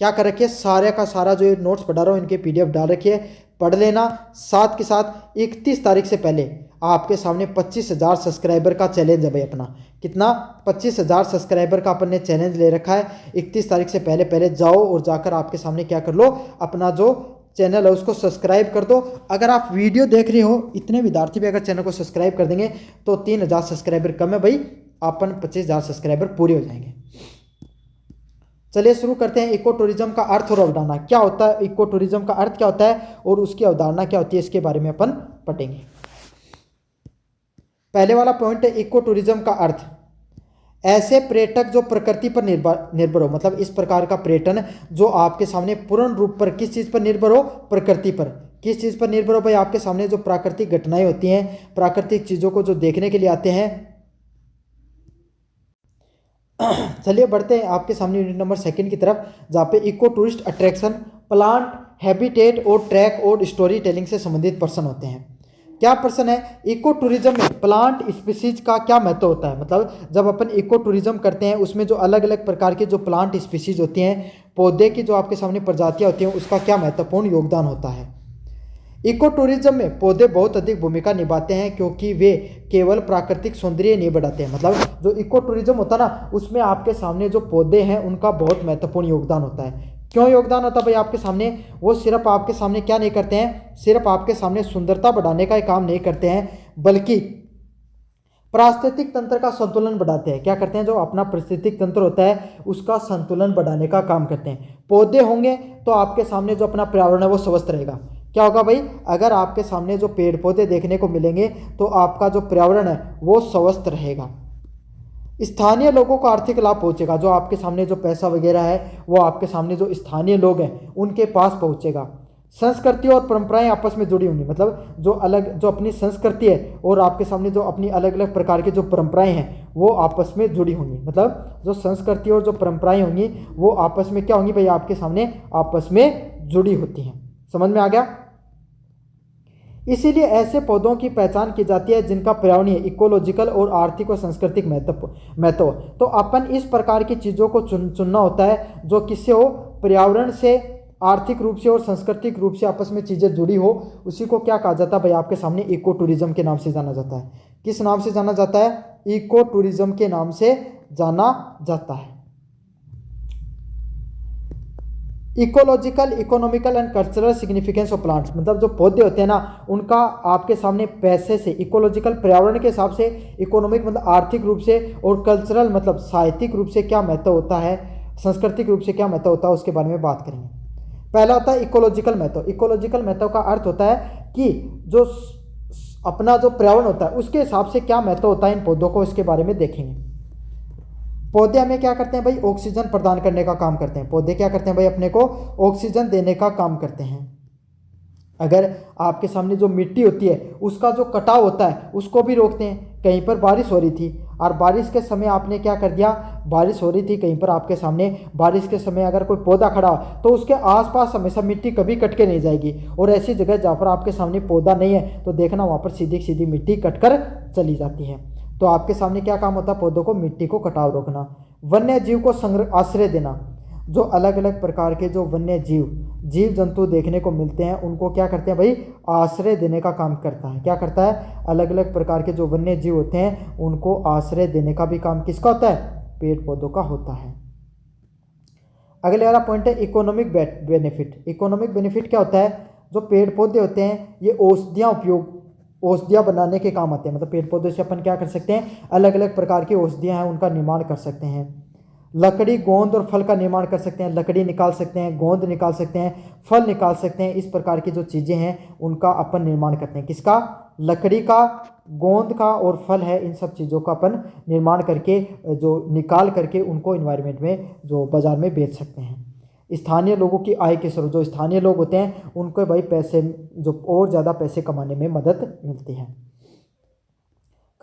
क्या कर रखी है, सारे का सारा जो ये नोट्स पढ़ा रहा हूँ इनके PDF डाल रखी है, पढ़ लेना। साथ के साथ 31 तारीख से पहले आपके सामने 25,000 सब्सक्राइबर का चैलेंज है भाई अपना। कितना, 25,000 सब्सक्राइबर का अपन ने चैलेंज ले रखा है। 31 तारीख से पहले पहले जाओ और जाकर आपके सामने क्या कर लो, अपना जो चैनल है उसको सब्सक्राइब कर दो। अगर आप वीडियो देख रहे हो, इतने विद्यार्थी भी अगर चैनल को सब्सक्राइब कर देंगे तो 3,000 सब्सक्राइबर कम है भाई, अपन 25,000 सब्सक्राइबर पूरे हो जाएंगे। चलिए शुरू करते हैं। इको टूरिज्म का अर्थ और अवधारणा क्या होता है, इको टूरिज्म का अर्थ क्या होता है और उसकी अवधारणा क्या होती है, इसके बारे में अपन पढ़ेंगे। पहले वाला पॉइंट है इको टूरिज्म का अर्थ, ऐसे पर्यटक जो प्रकृति पर निर्भर हो, मतलब इस प्रकार का पर्यटन जो आपके सामने पूर्ण रूप पर किस चीज़ पर निर्भर हो, प्रकृति पर। किस चीज़ पर निर्भर हो भाई, आपके सामने जो प्राकृतिक घटनाएं होती हैं, प्राकृतिक चीज़ों को जो देखने के लिए आते हैं। चलिए बढ़ते हैं आपके सामने यूनिट नंबर सेकंड की तरफ, जहाँ पे eco tourist attraction, plant habitat और ट्रैक और स्टोरी टेलिंग से संबंधित प्रश्न होते हैं। क्या प्रश्न है, इको टूरिज्म में प्लांट स्पीसीज का क्या महत्व होता है। मतलब जब अपन इको टूरिज्म करते हैं उसमें जो अलग अलग प्रकार के जो प्लांट स्पीसीज होती हैं, पौधे की जो आपके सामने प्रजातियाँ होती हैं, उसका क्या महत्वपूर्ण योगदान होता है। इको टूरिज्म में पौधे बहुत अधिक भूमिका निभाते हैं क्योंकि वे केवल प्राकृतिक सौंदर्य नहीं बढ़ाते हैं। मतलब जो इको टूरिज्म होता है ना, उसमें आपके सामने जो पौधे हैं उनका बहुत महत्वपूर्ण योगदान होता है। क्यों योगदान होता है भाई आपके सामने, वो सिर्फ आपके सामने क्या नहीं करते हैं, सिर्फ आपके सामने सुंदरता बढ़ाने का काम नहीं करते हैं, बल्कि पारिस्थितिक तंत्र का संतुलन बढ़ाते हैं। क्या करते हैं, जो अपना पारिस्थितिक तंत्र होता है उसका संतुलन बढ़ाने का काम करते हैं। पौधे होंगे तो आपके सामने जो अपना पर्यावरण है वो स्वस्थ रहेगा। क्या होगा भाई, अगर आपके सामने जो पेड़ पौधे देखने को मिलेंगे तो आपका जो पर्यावरण है वो स्वस्थ रहेगा। स्थानीय लोगों को आर्थिक लाभ पहुंचेगा, जो आपके सामने जो पैसा वगैरह है वो आपके सामने जो स्थानीय लोग हैं उनके पास पहुंचेगा। संस्कृति और परंपराएं आपस में जुड़ी होंगी, मतलब जो अपनी संस्कृति है और आपके सामने जो अपनी अलग अलग प्रकार की जो परंपराएं हैं वो आपस में जुड़ी होंगी। मतलब जो संस्कृति और जो परंपराएं होंगी वो आपस में क्या होंगी भाई, आपके सामने आपस में जुड़ी होती हैं। समझ में आ गया। इसीलिए ऐसे पौधों की पहचान की जाती है जिनका पर्यावरणीय, इकोलॉजिकल और आर्थिक और सांस्कृतिक महत्व। तो अपन इस प्रकार की चीज़ों को चुनना होता है जो किससे हो, पर्यावरण से, आर्थिक रूप से और सांस्कृतिक रूप से आपस में चीज़ें जुड़ी हो। उसी को क्या कहा जाता है भाई, आपके सामने इको टूरिज्म के नाम से जाना जाता है। किस नाम से जाना जाता है, इको टूरिज्म के नाम से जाना जाता है। Ecological, economical and cultural significance of plants, मतलब जो पौधे होते हैं ना उनका आपके सामने पैसे से, इकोलॉजिकल पर्यावरण के हिसाब से, इकोनॉमिक मतलब आर्थिक रूप से, और कल्चरल मतलब साहित्यिक रूप से क्या महत्व होता है, सांस्कृतिक रूप से क्या महत्व होता है, उसके बारे में बात करेंगे। पहला होता है इकोलॉजिकल महत्व। इकोलॉजिकल महत्व का अर्थ होता है कि जो अपना जो पर्यावरण होता है उसके हिसाब से क्या महत्व होता है इन पौधों को, इसके बारे में देखेंगे। पौधे हमें क्या करते हैं भाई, ऑक्सीजन प्रदान करने का काम करते हैं। पौधे क्या करते हैं भाई, अपने को ऑक्सीजन देने का काम करते हैं। अगर आपके सामने जो मिट्टी होती है उसका जो कटाव होता है उसको भी रोकते हैं। कहीं पर बारिश हो रही थी और बारिश के समय आपने क्या कर दिया, बारिश हो रही थी कहीं पर आपके सामने, बारिश के समय अगर कोई पौधा खड़ा हो तो उसके आसपास हमेशा मिट्टी कभी कट के नहीं जाएगी, और ऐसी जगह जहाँ पर आपके सामने पौधा नहीं है तो देखना वहाँ पर सीधी सीधी मिट्टी कट कर चली जाती है। तो आपके सामने क्या काम होता है, पौधों को मिट्टी को कटाव रोकना। वन्य जीव को आश्रय देना, जो अलग अलग प्रकार के जो वन्य जीव जंतु देखने को मिलते हैं उनको क्या करते हैं भाई, आश्रय देने का काम करता है। क्या करता है, अलग अलग प्रकार के जो वन्य जीव होते हैं उनको आश्रय देने का भी काम किसका होता है, पेड़ पौधों का होता है। अगले वाला पॉइंट है इकोनॉमिक बेनिफिट। इकोनॉमिक बेनिफिट क्या होता है, जो पेड़ पौधे होते हैं ये औषधियाँ बनाने के काम आते हैं। मतलब पेड़ पौधे से अपन क्या कर सकते हैं, अलग अलग प्रकार की औषधियाँ हैं उनका निर्माण कर सकते हैं। लकड़ी, गोंद और फल का निर्माण कर सकते हैं। लकड़ी निकाल सकते हैं, गोंद निकाल सकते हैं, फल निकाल सकते हैं। इस प्रकार की जो चीज़ें हैं उनका अपन निर्माण करते हैं। किसका, लकड़ी का, गोंद का और फल है, इन सब चीज़ों का अपन निर्माण करके जो निकाल करके उनको इन्वायरमेंट में जो बाज़ार में बेच सकते हैं। स्थानीय लोगों की आय के स्रोत, जो स्थानीय लोग होते हैं उनको भाई पैसे, जो और ज़्यादा पैसे कमाने में मदद मिलती है।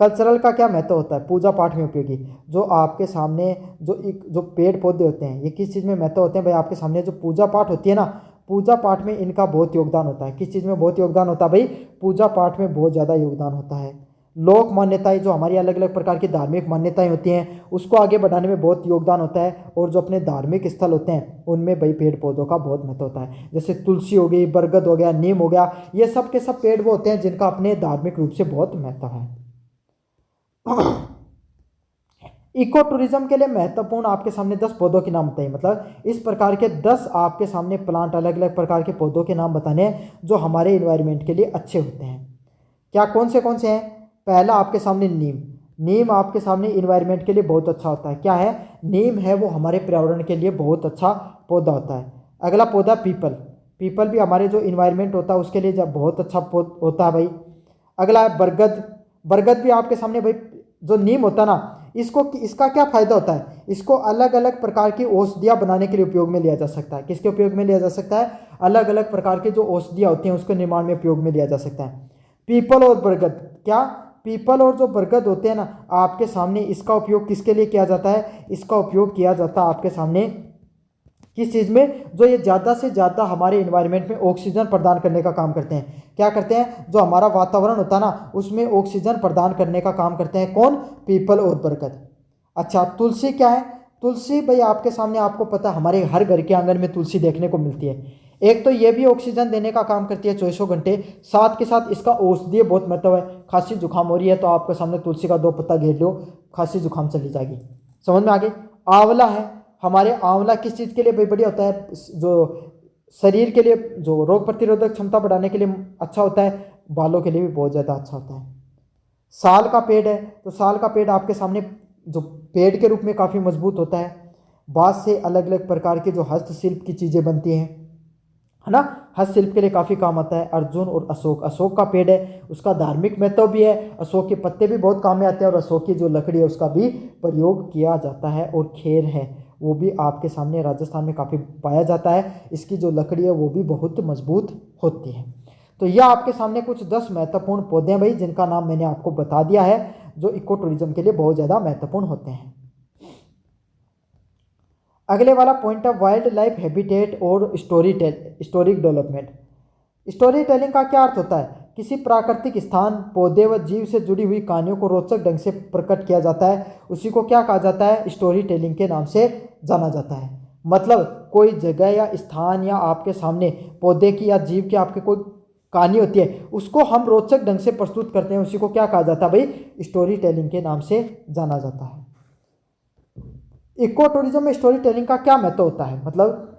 कल्चरल का क्या महत्व होता है, पूजा पाठ में उपयोगी। जो आपके सामने जो पेड़ पौधे होते हैं ये किस चीज़ में महत्व होते हैं भाई, आपके सामने जो पूजा पाठ होती है ना, पूजा पाठ में इनका बहुत योगदान होता है। किस चीज़ में बहुत योगदान होता है भाई, पूजा पाठ में बहुत ज़्यादा योगदान होता है। लोक मान्यताएं, जो हमारी अलग अलग प्रकार की धार्मिक मान्यताएं होती हैं उसको आगे बढ़ाने में बहुत योगदान होता है। और जो अपने धार्मिक स्थल होते हैं उनमें भाई पेड़ पौधों का बहुत महत्व होता है। जैसे तुलसी हो गई, बरगद हो गया, नीम हो गया, ये सब के सब पेड़ वो होते हैं जिनका अपने धार्मिक रूप से बहुत महत्व है। इको टूरिज्म के लिए महत्वपूर्ण आपके सामने 10 पौधों के नाम बताइए। मतलब इस प्रकार के 10 आपके सामने प्लांट, अलग अलग प्रकार के पौधों के नाम बताने हैं जो हमारे इन्वायरमेंट के लिए अच्छे होते हैं। क्या, कौन से हैं? पहला आपके सामने नीम। नीम आपके सामने इन्वायरमेंट के लिए बहुत अच्छा होता है। क्या है, नीम है वो हमारे पर्यावरण के लिए बहुत अच्छा पौधा होता है। अगला पौधा पीपल। पीपल भी हमारे जो इन्वायरमेंट होता है उसके लिए जब बहुत अच्छा होता है भाई। अगला है बरगद। बरगद भी आपके सामने भाई, जो नीम होता है ना इसका क्या फ़ायदा होता है, इसको अलग अलग प्रकार की औषधियाँ बनाने के लिए उपयोग में लिया जा सकता है। किसके उपयोग में लिया जा सकता है, अलग अलग प्रकार के जो औषधियाँ होती हैं उसके निर्माण में उपयोग में लिया जा सकता है। पीपल और बरगद, क्या, पीपल और जो बरगद होते हैं ना आपके सामने, इसका उपयोग किसके लिए किया जाता है, इसका उपयोग किया जाता है आपके सामने किस चीज़ में, जो ये ज़्यादा से ज़्यादा हमारे इन्वायरमेंट में ऑक्सीजन प्रदान करने का काम करते हैं। क्या करते हैं, जो हमारा वातावरण होता है ना उसमें ऑक्सीजन प्रदान करने का काम करते हैं। कौन, पीपल और बरगद। अच्छा, तुलसी क्या है, तुलसी भाई आपके सामने, आपको पता है हमारे हर घर के आंगन में तुलसी देखने को मिलती है। एक तो ये भी ऑक्सीजन देने का काम करती है 24 घंटे, साथ के साथ इसका औषधीय बहुत महत्व है। खांसी जुकाम हो रही है तो आपके सामने तुलसी का 2 पत्ता घेर लो, खांसी जुकाम चली जाएगी। समझ में आ गई। आंवला है, हमारे आंवला किस चीज़ के लिए भाई बढ़िया होता है, जो शरीर के लिए, जो रोग प्रतिरोधक क्षमता बढ़ाने के लिए अच्छा होता है, बालों के लिए भी बहुत ज़्यादा अच्छा होता है। साल का पेड़ है, तो साल का पेड़ आपके सामने जो पेड़ के रूप में काफ़ी मजबूत होता है। बाँस से अलग अलग प्रकार के जो हस्तशिल्प की चीज़ें बनती हैं, है ना, हस्तशिल्प के लिए काफ़ी काम आता है। अर्जुन और अशोक, अशोक का पेड़ है, उसका धार्मिक महत्व भी है, अशोक के पत्ते भी बहुत काम में आते हैं और अशोक की जो लकड़ी है उसका भी प्रयोग किया जाता है। और खेर है, वो भी आपके सामने राजस्थान में काफ़ी पाया जाता है, इसकी जो लकड़ी है वो भी बहुत मजबूत होती है। तो यह आपके सामने कुछ 10 महत्वपूर्ण पौधे हैं भाई, जिनका नाम मैंने आपको बता दिया है, जो इको टूरिज्म के लिए बहुत ज़्यादा महत्वपूर्ण होते हैं। अगले वाला पॉइंट है वाइल्ड लाइफ हैबिटेट और स्टोरिक डेवलपमेंट। स्टोरी टेलिंग का क्या अर्थ होता है? किसी प्राकृतिक स्थान, पौधे व जीव से जुड़ी हुई कहानियों को रोचक ढंग से प्रकट किया जाता है, उसी को क्या कहा जाता है? स्टोरी टेलिंग के नाम से जाना जाता है। मतलब कोई जगह या स्थान या आपके सामने पौधे की या जीव की आपके कोई कहानी होती है, उसको हम रोचक ढंग से प्रस्तुत करते हैं, उसी को क्या कहा जाता है भाई? स्टोरी टेलिंग के नाम से जाना जाता है। इको टूरिज्म में स्टोरी टेलिंग का क्या महत्व होता है? मतलब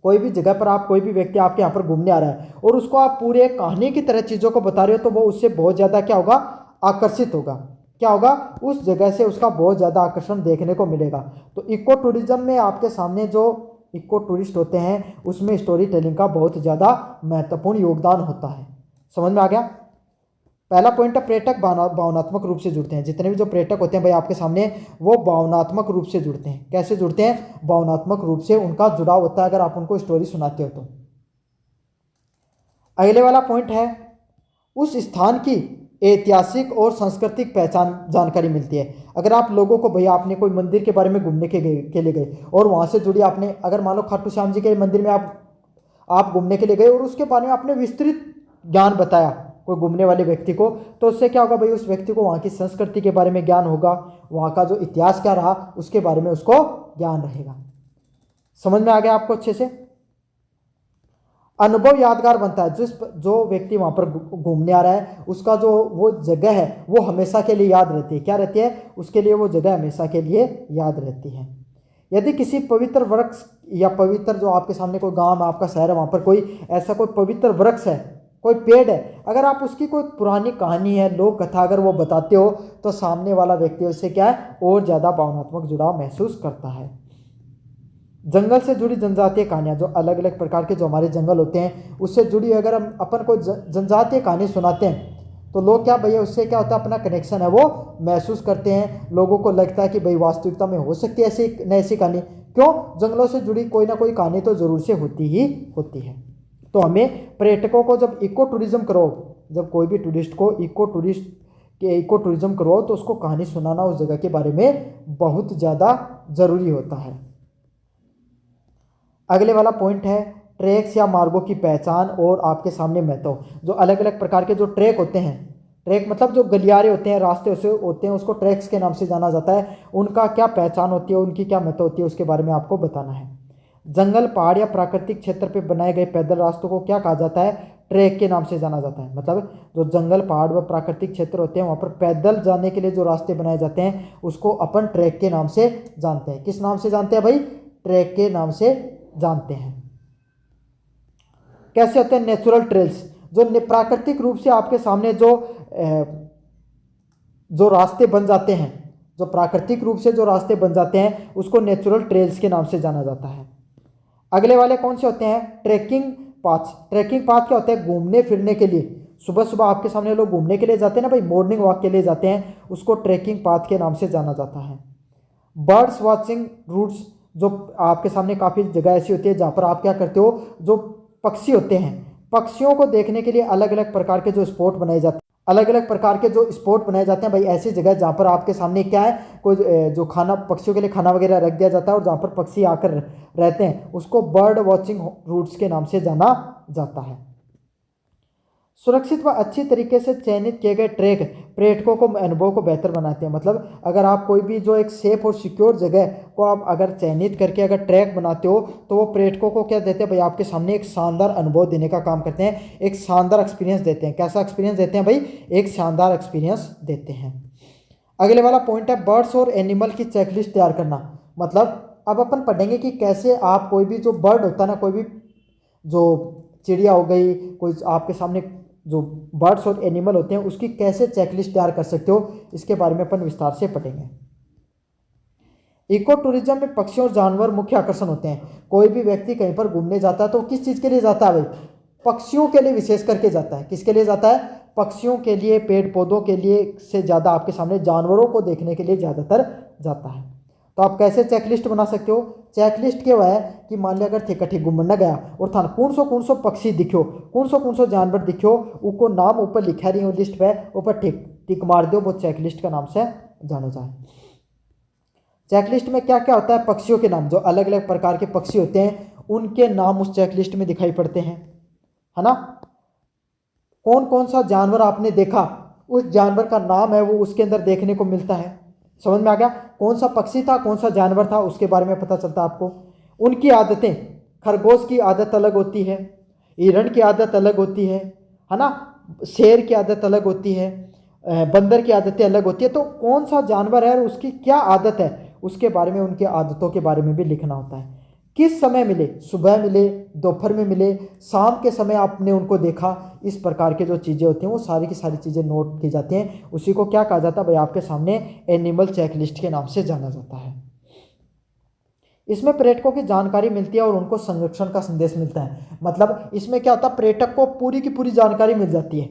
कोई भी जगह पर आप, कोई भी व्यक्ति आपके यहाँ पर घूमने आ रहा है और उसको आप पूरे कहानी की तरह चीज़ों को बता रहे हो, तो वो उससे बहुत ज़्यादा क्या होगा? आकर्षित होगा। क्या होगा? उस जगह से उसका बहुत ज़्यादा आकर्षण देखने को मिलेगा। तो इको टूरिज्म में आपके सामने जो इको टूरिस्ट होते हैं, उसमें स्टोरी टेलिंग का बहुत ज़्यादा महत्वपूर्ण योगदान होता है। समझ में आ गया? पहला पॉइंट है पर्यटक भावनात्मक रूप से जुड़ते हैं। जितने भी जो पर्यटक होते हैं भाई आपके सामने, वो भावनात्मक रूप से जुड़ते हैं। कैसे जुड़ते हैं? भावनात्मक रूप से उनका जुड़ाव होता है अगर आप उनको स्टोरी सुनाते हो तो। अगले वाला पॉइंट है उस स्थान की ऐतिहासिक और सांस्कृतिक पहचान जानकारी मिलती है। अगर आप लोगों को, भैया आपने कोई मंदिर के बारे में घूमने के लिए गए और वहाँ से जुड़ी आपने, अगर मान लो खाटू श्याम जी के मंदिर में आप घूमने के लिए गए और उसके बारे में आपने विस्तृत ज्ञान बताया कोई घूमने वाले व्यक्ति को, तो उससे क्या होगा भाई? उस व्यक्ति को वहाँ की संस्कृति के बारे में ज्ञान होगा, वहाँ का जो इतिहास क्या रहा उसके बारे में उसको ज्ञान रहेगा। समझ में आ गया आपको अच्छे से? अनुभव यादगार बनता है। जो व्यक्ति वहाँ पर घूमने आ रहा है, उसका जो वो जगह है वो हमेशा के लिए याद रहती है। क्या रहती है? उसके लिए वो जगह हमेशा के लिए याद रहती है। यदि किसी पवित्र वृक्ष या पवित्र, जो आपके सामने कोई गांव है, आपका शहर है, वहाँ पर कोई ऐसा कोई पवित्र वृक्ष है, कोई पेड़ है, अगर आप उसकी कोई पुरानी कहानी है, लोक कथा अगर वो बताते हो, तो सामने वाला व्यक्ति उससे क्या है? और ज़्यादा भावनात्मक जुड़ाव महसूस करता है। जंगल से जुड़ी जनजातीय कहानियाँ, जो अलग अलग प्रकार के जो हमारे जंगल होते हैं, उससे जुड़ी अगर हम अपन को जनजातीय कहानी सुनाते हैं, तो लोग क्या भैया, उससे क्या होता है? अपना कनेक्शन है वो महसूस करते हैं। लोगों को लगता है कि भाई वास्तविकता में हो सकती है ऐसी न ऐसी कहानी। क्यों? जंगलों से जुड़ी कोई ना कोई कहानी तो जरूर से होती ही होती है। तो हमें पर्यटकों को जब इको टूरिज्म करो, जब कोई भी टूरिस्ट को इको टूरिज्म करो, तो उसको कहानी सुनाना उस जगह के बारे में बहुत ज़्यादा ज़रूरी होता है। अगले वाला पॉइंट है ट्रैक्स या मार्गों की पहचान और आपके सामने महत्व। जो अलग अलग प्रकार के जो ट्रैक होते हैं, ट्रैक मतलब जो गलियारे होते हैं, रास्ते उसे होते हैं, उसको ट्रैक्स के नाम से जाना जाता है। उनका क्या पहचान होती है, उनकी क्या महत्व होती है, उसके बारे में आपको बताना है। जंगल, पहाड़ या प्राकृतिक क्षेत्र पर बनाए गए पैदल रास्तों को क्या कहा जाता है? ट्रैक के नाम से जाना जाता है। मतलब जो जंगल, पहाड़ व प्राकृतिक क्षेत्र होते हैं, वहाँ पर पैदल जाने के लिए जो रास्ते बनाए जाते हैं, उसको अपन ट्रैक के नाम से जानते हैं। किस नाम से जानते हैं भाई? ट्रैक के नाम से जानते हैं। कैसे होते हैं? नेचुरल ट्रेल्स, जो प्राकृतिक रूप से आपके सामने जो रास्ते बन जाते हैं, जो प्राकृतिक रूप से जो रास्ते बन जाते हैं, उसको नेचुरल ट्रेल्स के नाम से जाना जाता है। अगले वाले कौन से होते हैं? Trekking path. ट्रैकिंग पाथ क्या होता है? घूमने फिरने के लिए, सुबह सुबह आपके सामने लोग घूमने के लिए जाते हैं ना भाई, मॉर्निंग वॉक के लिए जाते हैं, उसको ट्रैकिंग पाथ के नाम से जाना जाता है। बर्ड्स वॉचिंग रूट्स, जो आपके सामने काफ़ी जगह ऐसी होती है जहाँ पर आप क्या करते हो, जो पक्षी होते हैं, पक्षियों को देखने के लिए अलग अलग प्रकार के जो स्पॉट बनाए जाते हैं, अलग अलग प्रकार के जो स्पॉट बनाए जाते हैं भाई, ऐसी जगह जहाँ पर आपके सामने क्या है, कोई जो खाना, पक्षियों के लिए खाना वगैरह रख दिया जाता है और जहाँ पर पक्षी आकर रहते हैं, उसको बर्ड वॉचिंग रूट्स के नाम से जाना जाता है। सुरक्षित व अच्छी तरीके से चयनित किए गए ट्रैक पर्यटकों को अनुभव को बेहतर बनाते हैं। मतलब अगर आप कोई भी जो एक सेफ और सिक्योर जगह को आप अगर चयनित करके अगर ट्रैक बनाते हो, तो वो पर्यटकों को क्या देते हैं भाई? आपके सामने एक शानदार अनुभव देने का काम करते हैं, एक शानदार एक्सपीरियंस देते हैं। कैसा एक्सपीरियंस देते हैं भाई? एक शानदार एक्सपीरियंस देते हैं। अगले वाला पॉइंट है बर्ड्स और एनिमल की चेकलिस्ट तैयार करना। मतलब अब अपन पढ़ेंगे कि कैसे आप कोई भी जो बर्ड होता है ना, कोई भी जो चिड़िया हो गई, कोई आपके सामने जो बर्ड्स और एनिमल होते हैं, उसकी कैसे चेकलिस्ट तैयार कर सकते हो, इसके बारे में अपन विस्तार से पढ़ेंगे। इको टूरिज्म में पक्षी और जानवर मुख्य आकर्षण होते हैं। कोई भी व्यक्ति कहीं पर घूमने जाता है तो किस चीज़ के लिए जाता है भाई? पक्षियों के लिए विशेष करके जाता है। किसके लिए जाता है? पक्षियों के लिए, पेड़ पौधों के लिए से ज़्यादा आपके सामने जानवरों को देखने के लिए ज़्यादातर जाता है। तो आप कैसे चेकलिस्ट बना सकते हो? चेकलिस्ट क्या है कि मान लिया अगर थे कठी घूमने गया और था कौन सो पक्षी दिखो, कौन सो जानवर दिखो, उनको नाम ऊपर लिखा रही हो लिस्ट पे, ऊपर टिक मार दो, वो चेकलिस्ट का नाम से जाना जाए। चेकलिस्ट में क्या क्या होता है? पक्षियों के नाम, जो अलग अलग प्रकार के पक्षी होते हैं उनके नाम उस चेकलिस्ट में दिखाई पड़ते हैं, है ना। कौन कौन सा जानवर आपने देखा, उस जानवर का नाम है वो उसके अंदर देखने को मिलता है। समझ में आ गया? कौन सा पक्षी था, कौन सा जानवर था, उसके बारे में पता चलता है आपको। उनकी आदतें, खरगोश की आदत अलग होती है, हिरण की आदत अलग होती है ना, शेर की आदत अलग होती है, बंदर की आदतें अलग होती है। तो कौन सा जानवर है और उसकी क्या आदत है, उसके बारे में, उनके आदतों के बारे में भी लिखना होता है। किस समय मिले, सुबह मिले, दोपहर में मिले, शाम के समय आपने उनको देखा, इस प्रकार के जो चीज़ें होती हैं वो सारी की सारी चीज़ें नोट की जाती हैं। उसी को क्या कहा जाता है भाई? आपके सामने एनिमल चेकलिस्ट के नाम से जाना जाता है। इसमें पर्यटकों की जानकारी मिलती है और उनको संरक्षण का संदेश मिलता है। मतलब इसमें क्या होता है, पर्यटक को पूरी की पूरी जानकारी मिल जाती है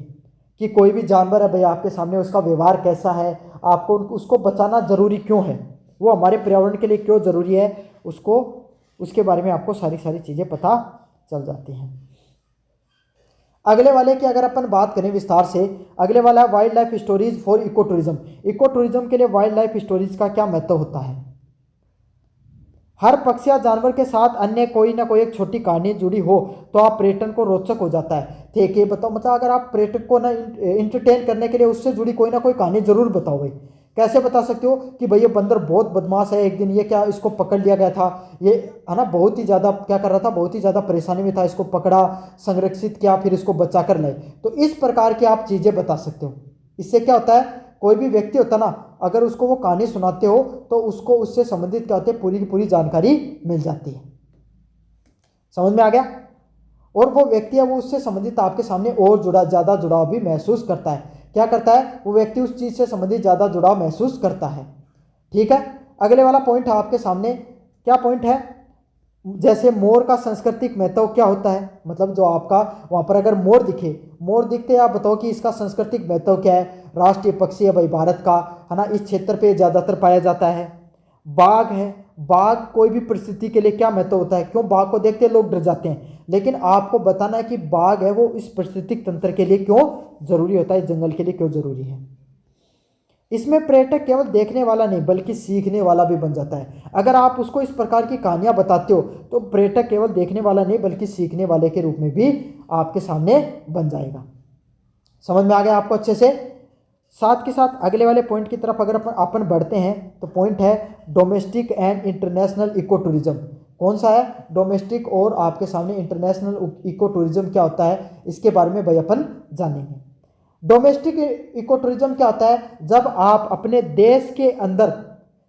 कि कोई भी जानवर है भाई आपके सामने, उसका व्यवहार कैसा है, आपको उसको बचाना जरूरी क्यों है, वो हमारे पर्यावरण के लिए क्यों जरूरी है, उसके बारे में आपको सारी चीज़ें पता चल जाती हैं। अगले वाले की अगर अपन बात करें विस्तार से, अगले वाला है wildlife stories for ecotourism. Ecotourism के लिए वाइल्ड लाइफ स्टोरीज का क्या महत्व होता है? हर पक्षी या जानवर के साथ अन्य कोई ना कोई एक छोटी कहानी जुड़ी हो तो आप पर्यटन को रोचक हो जाता है। ठीक है, बताओ, मतलब अगर आप पर्यटक को ना इंटरटेन करने के लिए उससे जुड़ी कोई ना कोई कहानी जरूर बताओ भाई। कैसे बता सकते हो कि भाई ये बंदर बहुत बदमाश है, एक दिन ये क्या, इसको पकड़ लिया गया था, ये है ना बहुत ही ज़्यादा क्या कर रहा था, बहुत ही ज़्यादा परेशानी में था, इसको पकड़ा, संरक्षित किया, फिर इसको बचा कर लाए। तो इस प्रकार की आप चीज़ें बता सकते हो। इससे क्या होता है, कोई भी व्यक्ति होता ना, अगर उसको वो कहानी सुनाते हो तो उसको उससे संबंधित क्या होते हैं, पूरी की पूरी जानकारी मिल जाती है। समझ में आ गया? और वो व्यक्ति है वो उससे संबंधित आपके सामने और ज़्यादा जुड़ाव भी महसूस करता है। क्या करता है वो व्यक्ति? उस चीज़ से संबंधित ज़्यादा जुड़ाव महसूस करता है। ठीक है, अगले वाला पॉइंट है आपके सामने। क्या पॉइंट है? जैसे मोर का सांस्कृतिक महत्व क्या होता है, मतलब जो आपका वहाँ पर अगर मोर दिखते हैं, आप बताओ कि इसका सांस्कृतिक महत्व क्या है। राष्ट्रीय पक्षी है भाई भारत का, है ना, इस क्षेत्र पे ज़्यादातर पाया जाता है। बाघ है, बाघ कोई भी परिस्थिति के लिए क्या महत्व होता है, क्यों बाघ को देखते लोग डर जाते हैं, लेकिन आपको बताना है कि बाघ है वो इस पारिस्थितिक तंत्र के लिए क्यों जरूरी होता है, इस जंगल के लिए क्यों जरूरी है। इसमें पर्यटक केवल देखने वाला नहीं बल्कि सीखने वाला भी बन जाता है। अगर आप उसको इस प्रकार की कहानियां बताते हो तो पर्यटक केवल देखने वाला नहीं बल्कि सीखने वाले के रूप में भी आपके सामने बन जाएगा। समझ में आ गया आपको अच्छे से? साथ के साथ अगले वाले पॉइंट की तरफ अगर अपन बढ़ते हैं तो पॉइंट है domestic and international ecotourism. कौन सा है? डोमेस्टिक और आपके सामने इंटरनेशनल इको टूरिज्म क्या होता है, इसके बारे में भाई अपन जानेंगे। डोमेस्टिक इको टूरिज्म क्या होता है? जब आप अपने देश के अंदर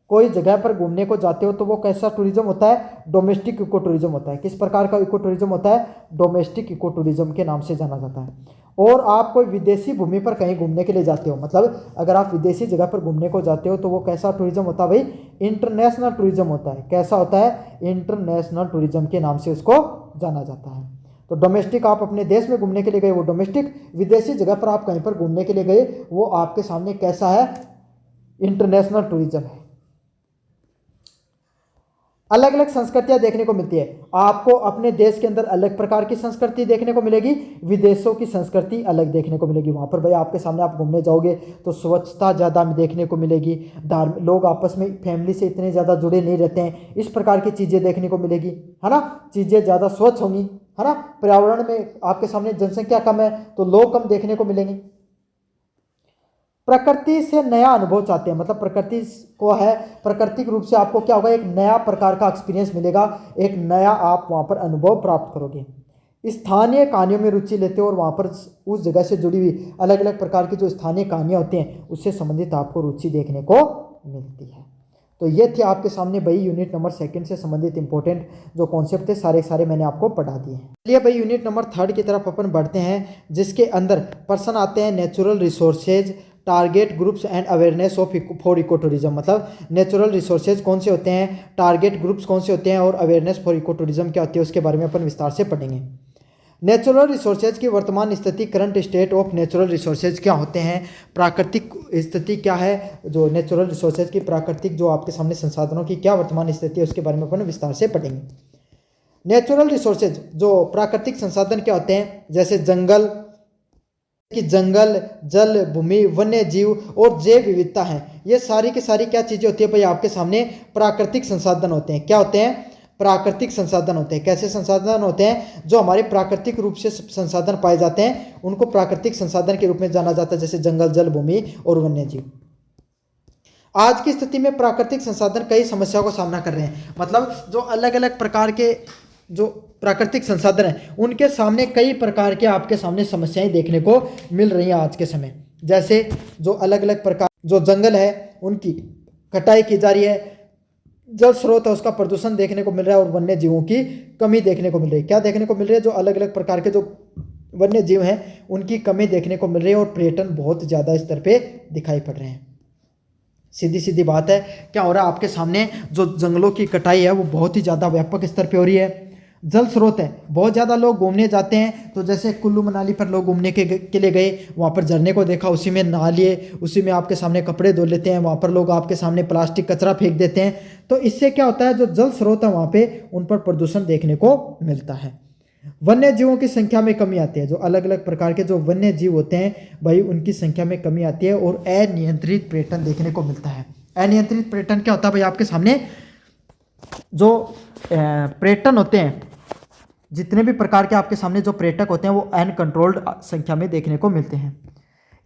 कोई जगह पर घूमने को जाते हो तो वो कैसा टूरिज्म होता है? डोमेस्टिक इको टूरिज्म होता है। किस प्रकार का इको टूरिज्म होता है? डोमेस्टिक इको टूरिज्म के नाम से जाना जाता है। और आप कोई विदेशी भूमि पर कहीं घूमने के लिए जाते हो, मतलब अगर आप विदेशी जगह पर घूमने को जाते हो तो वो कैसा टूरिज्म होता है भाई? इंटरनेशनल टूरिज्म होता है। कैसा होता है? इंटरनेशनल टूरिज्म के नाम से उसको जाना जाता है। तो डोमेस्टिक आप अपने देश में घूमने के लिए गए वो डोमेस्टिक, विदेशी जगह पर आप कहीं पर घूमने के लिए गए वो आपके सामने कैसा है? इंटरनेशनल टूरिज्म है। अलग अलग संस्कृतियां देखने को मिलती है। आपको अपने देश के अंदर अलग प्रकार की संस्कृति देखने को मिलेगी, विदेशों की संस्कृति अलग देखने को मिलेगी। वहाँ पर भाई आपके सामने आप घूमने जाओगे तो स्वच्छता ज़्यादा देखने को मिलेगी, लोग आपस में फैमिली से इतने ज़्यादा जुड़े नहीं रहते हैं, इस प्रकार की चीज़ें देखने को मिलेगी, है ना। चीज़ें ज़्यादा स्वच्छ होंगी, है ना। पर्यावरण में आपके सामने जनसंख्या कम है तो लोग कम देखने को मिलेंगे। प्रकृति से नया अनुभव चाहते हैं, मतलब प्रकृति को है, प्राकृतिक रूप से आपको क्या होगा? एक नया प्रकार का एक्सपीरियंस मिलेगा, एक नया आप वहाँ पर अनुभव प्राप्त करोगे। स्थानीय कहानियों में रुचि लेते हो और वहाँ पर उस जगह से जुड़ी हुई अलग अलग प्रकार की जो स्थानीय कहानियाँ होती हैं उससे संबंधित आपको रुचि देखने को मिलती है। तो ये थे आपके सामने भाई यूनिट नंबर 2 से संबंधित इंपॉर्टेंट जो कॉन्सेप्ट थे सारे मैंने आपको पढ़ा दिए हैं। चलिए भाई यूनिट नंबर 3 की तरफ अपन बढ़ते हैं, जिसके अंदर पर्सन आते हैं natural resources, target groups and awareness of for ecotourism, मतलब नेचुरल रिसोर्सेज कौन से होते हैं, टारगेट ग्रुप्स कौन से होते हैं और अवेयरनेस फॉर इको टूरिज्म क्या होती है, उसके बारे में अपन विस्तार से पढ़ेंगे। नेचुरल रिसोर्सेज की वर्तमान स्थिति, current state of natural resources क्या होते हैं, प्राकृतिक स्थिति क्या है, जो नेचुरल रिसोर्सेज की प्राकृतिक जो आपके सामने संसाधनों की क्या वर्तमान स्थिति है, उसके बारे में अपन विस्तार से पढ़ेंगे। नेचुरल रिसोर्सेज जो प्राकृतिक संसाधन क्या होते हैं, जैसे जंगल, जल, भूमि, वन्य जीव और जैव विविधता है, ये सारी की सारी क्या चीजें होती है भाई आपके सामने, प्राकृतिक संसाधन होते हैं। क्या होते हैं, प्राकृतिक संसाधन होते हैं। कैसे संसाधन होते हैं, जो हमारे प्राकृतिक रूप से संसाधन पाए जाते हैं उनको प्राकृतिक संसाधन के रूप में जाना जाता है, जैसे जंगल, जल, भूमि और वन्य जीव। आज की स्थिति में प्राकृतिक संसाधन कई समस्याओं का सामना कर रहे हैं, मतलब जो अलग अलग प्रकार के जो प्राकृतिक संसाधन हैं उनके सामने कई प्रकार के आपके सामने समस्याएं देखने को मिल रही हैं आज के समय। जैसे जो अलग अलग प्रकार जो जंगल है उनकी कटाई की जा रही है, जल स्रोत है उसका प्रदूषण देखने को मिल रहा है और वन्य जीवों की कमी देखने को मिल रही है। क्या देखने को मिल रही है, जो अलग अलग प्रकार के जो वन्य जीव हैं उनकी कमी देखने को मिल रही है और पर्यटन बहुत ज़्यादा स्तर पे दिखाई पड़ रहे हैं। सीधी सीधी बात है, क्या हो रहा है आपके सामने, जो जंगलों की कटाई है वो बहुत ही ज़्यादा व्यापक स्तर पे हो रही है। जल स्रोत है, बहुत ज़्यादा लोग घूमने जाते हैं, तो जैसे कुल्लू मनाली पर लोग घूमने के लिए गए, वहाँ पर झरने को देखा, उसी में नहा लिए, उसी में आपके सामने कपड़े धो लेते हैं, वहाँ पर लोग आपके सामने प्लास्टिक कचरा फेंक देते हैं। तो इससे क्या होता है, जो जल स्रोत है वहाँ पे उन पर प्रदूषण देखने को मिलता है। वन्य जीवों की संख्या में कमी आती है, जो अलग अलग प्रकार के जो वन्य जीव होते हैं भाई उनकी संख्या में कमी आती है और अनियंत्रित पर्यटन देखने को मिलता है। अनियंत्रित पर्यटन क्या होता है भाई आपके सामने, जो पर्यटन होते हैं, जितने भी प्रकार के आपके सामने जो पर्यटक होते हैं वो अनकंट्रोल्ड संख्या में देखने को मिलते हैं।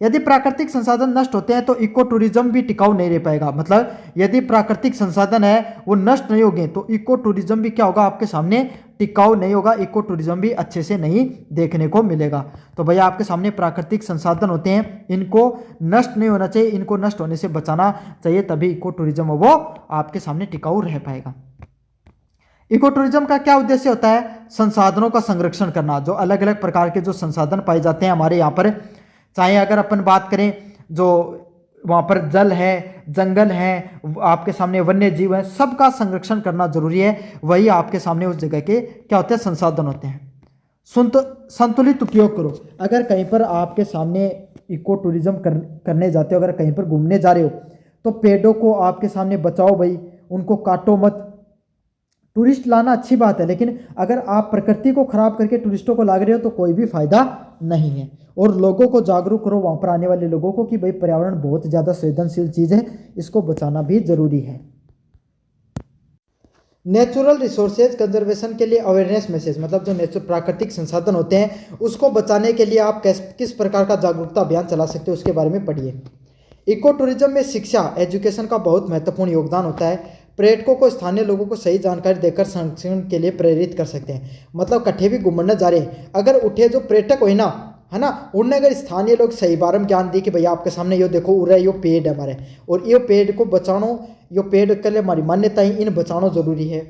यदि प्राकृतिक संसाधन नष्ट होते हैं तो इको टूरिज्म भी टिकाऊ नहीं रह पाएगा, मतलब यदि प्राकृतिक संसाधन है वो नष्ट नहीं होंगे तो इको टूरिज्म भी क्या होगा आपके सामने, टिकाऊ नहीं होगा, इको टूरिज्म भी अच्छे से नहीं देखने को मिलेगा। तो भैया आपके सामने प्राकृतिक संसाधन होते हैं, इनको नष्ट नहीं होना चाहिए, इनको नष्ट होने से बचाना चाहिए, तभी इको टूरिज्म वो आपके सामने टिकाऊ रह पाएगा। इको टूरिज्म का क्या उद्देश्य होता है, संसाधनों का संरक्षण करना, जो अलग अलग प्रकार के जो संसाधन पाए जाते हैं हमारे यहाँ पर, चाहे अगर अपन बात करें जो वहाँ पर जल है, जंगल है, आपके सामने वन्य जीव है, सबका संरक्षण करना जरूरी है, वही आपके सामने उस जगह के क्या होते हैं, संसाधन होते हैं। संतुलित उपयोग करो, अगर कहीं पर आपके सामने इको टूरिज्म करने जाते हो, अगर कहीं पर घूमने जा रहे हो तो पेड़ों को आपके सामने बचाओ भाई, उनको काटो मत। टूरिस्ट लाना अच्छी बात है, लेकिन अगर आप प्रकृति को खराब करके टूरिस्टों को ला रहे हो तो कोई भी फायदा नहीं है। और लोगों को जागरूक करो, वहाँ पर आने वाले लोगों को, कि भाई पर्यावरण बहुत ज़्यादा संवेदनशील चीज़ है, इसको बचाना भी जरूरी है। नेचुरल रिसोर्सेज कंजर्वेशन के लिए अवेयरनेस मैसेज, मतलब जो प्राकृतिक संसाधन होते हैं उसको बचाने के लिए आप किस प्रकार का जागरूकता अभियान चला सकते हो, उसके बारे में पढ़िए। इको टूरिज्म में शिक्षा, एजुकेशन का बहुत महत्वपूर्ण योगदान होता है। पर्यटकों को स्थानीय लोगों को सही जानकारी देकर संरक्षण के लिए प्रेरित कर सकते हैं। मतलब कट्ठे भी घूमने जा रहे हैं, अगर उठे जो पर्यटक हो ना, है ना, उन्हें अगर स्थानीय लोग सही बारम ज्ञान दिए कि भैया आपके सामने यो देखो उड़ रहा है, यो पेड़ है हमारे, और ये पेड़ को बचानो, यो पेड़ के लिए हमारी मान्यता है, इन बचाना जरूरी है।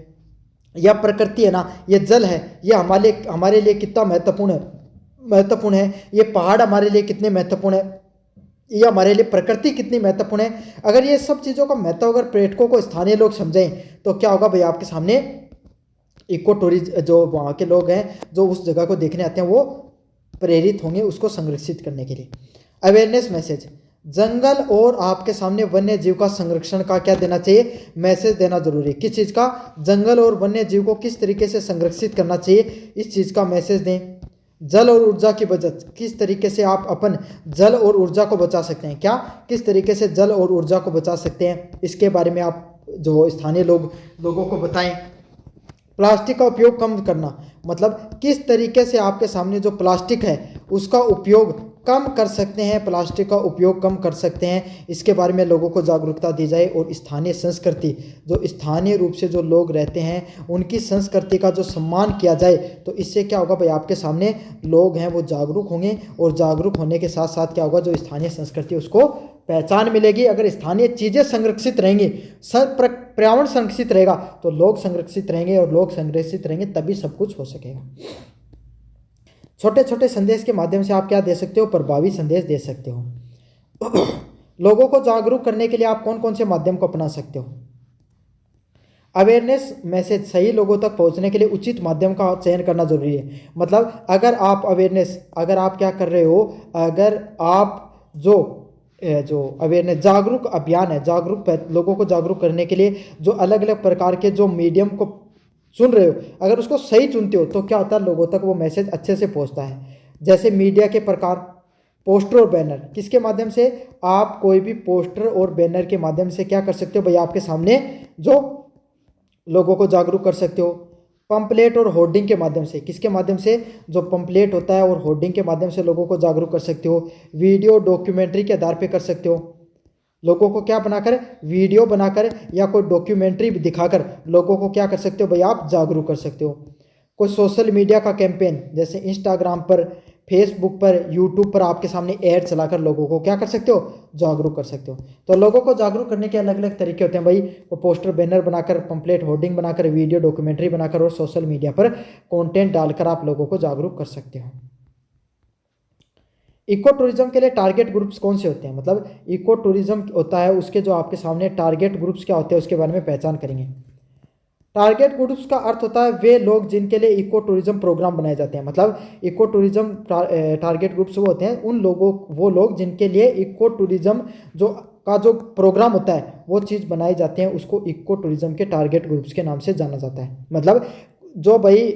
यह प्रकृति है ना, ये जल है, ये हमारे लिए कितना महत्वपूर्ण है, ये पहाड़ हमारे लिए कितने महत्वपूर्ण है, ये हमारे लिए प्रकृति कितनी महत्वपूर्ण है। अगर ये सब चीज़ों का महत्व अगर पर्यटकों को स्थानीय लोग समझें तो क्या होगा भाई आपके सामने, इको टूरिज्म जो वहाँ के लोग हैं जो उस जगह को देखने आते हैं वो प्रेरित होंगे उसको संरक्षित करने के लिए। अवेयरनेस मैसेज, जंगल और आपके सामने वन्य जीव का संरक्षण का क्या देना चाहिए, मैसेज देना जरूरी है। किस चीज़ का, जंगल और वन्य जीव को किस तरीके से संरक्षित करना चाहिए, इस चीज़ का मैसेज दें। जल और ऊर्जा की बचत, किस तरीके से आप अपन जल और ऊर्जा को बचा सकते हैं, क्या किस तरीके से जल और ऊर्जा को बचा सकते हैं, इसके बारे में आप जो स्थानीय लोगों को बताएं। प्लास्टिक का उपयोग कम करना, मतलब किस तरीके से आपके सामने जो प्लास्टिक है उसका उपयोग कम कर सकते हैं, प्लास्टिक का उपयोग कम कर सकते हैं, इसके बारे में लोगों को जागरूकता दी जाए। और स्थानीय संस्कृति, जो स्थानीय रूप से जो लोग रहते हैं उनकी संस्कृति का जो सम्मान किया जाए, तो इससे क्या होगा भाई आपके सामने लोग हैं वो जागरूक होंगे, और जागरूक होने के साथ साथ क्या होगा, जो स्थानीय संस्कृति उसको पहचान मिलेगी। अगर स्थानीय चीज़ें संरक्षित रहेंगी, पर्यावरण संरक्षित रहेगा तो लोग संरक्षित रहेंगे, और लोग संरक्षित रहेंगे तभी सब कुछ हो सकेगा। छोटे छोटे संदेश के माध्यम से आप क्या दे सकते हो, प्रभावी संदेश दे सकते हो। लोगों को जागरूक करने के लिए आप कौन कौन से माध्यम को अपना सकते हो? अवेयरनेस मैसेज सही लोगों तक पहुंचने के लिए उचित माध्यम का चयन करना जरूरी है। मतलब अगर आप अवेयरनेस, अगर आप क्या कर रहे हो, अगर आप जो अवेयरनेस जागरूक अभियान है, लोगों को जागरूक करने के लिए जो अलग अलग प्रकार के जो मीडियम को सुन रहे हो, अगर उसको सही चुनते हो तो क्या होता है, लोगों तक वो मैसेज अच्छे से पहुंचता है। जैसे मीडिया के प्रकार, पोस्टर और बैनर, किसके माध्यम से? आप कोई भी पोस्टर और बैनर के माध्यम से क्या कर सकते हो भाई, आपके सामने जो लोगों को जागरूक कर सकते हो। पंपलेट और होर्डिंग के माध्यम से, किसके माध्यम से? जो पंपलेट होता है और होर्डिंग के माध्यम से लोगों को जागरूक कर सकते हो। वीडियो डॉक्यूमेंट्री के आधार पे कर सकते हो, लोगों को क्या बनाकर, वीडियो बनाकर या कोई डॉक्यूमेंट्री दिखाकर लोगों को क्या कर सकते हो भाई, आप जागरूक कर सकते हो। कोई सोशल मीडिया का कैंपेन, जैसे इंस्टाग्राम पर, फेसबुक पर, यूट्यूब पर आपके सामने ऐड चलाकर लोगों को क्या कर सकते हो, जागरूक कर सकते हो। तो लोगों को जागरूक करने के अलग अलग तरीके होते हैं भाई। वो पोस्टर बैनर बनाकर, पंपलेट होर्डिंग बनाकर, वीडियो डॉक्यूमेंट्री बनाकर और सोशल मीडिया पर कंटेंट डालकर आप लोगों को जागरूक कर सकते हो। इको टूरिज्म के लिए टारगेट ग्रुप्स कौन से होते हैं? मतलब इको टूरिज्म होता है, उसके जो आपके सामने टारगेट ग्रुप्स क्या होते हैं उसके बारे में पहचान करेंगे। टारगेट ग्रुप्स का अर्थ होता है वे लोग जिनके लिए इको टूरिज्म प्रोग्राम बनाए जाते हैं। मतलब इको टूरिज्म टारगेट ग्रुप्स वो होते हैं वो लोग जिनके लिए इको टूरिज्म जो प्रोग्राम होता है, वो चीज़ बनाई जाती है, उसको इको टूरिज्म के टारगेट ग्रुप्स के नाम से जाना जाता है। मतलब जो भाई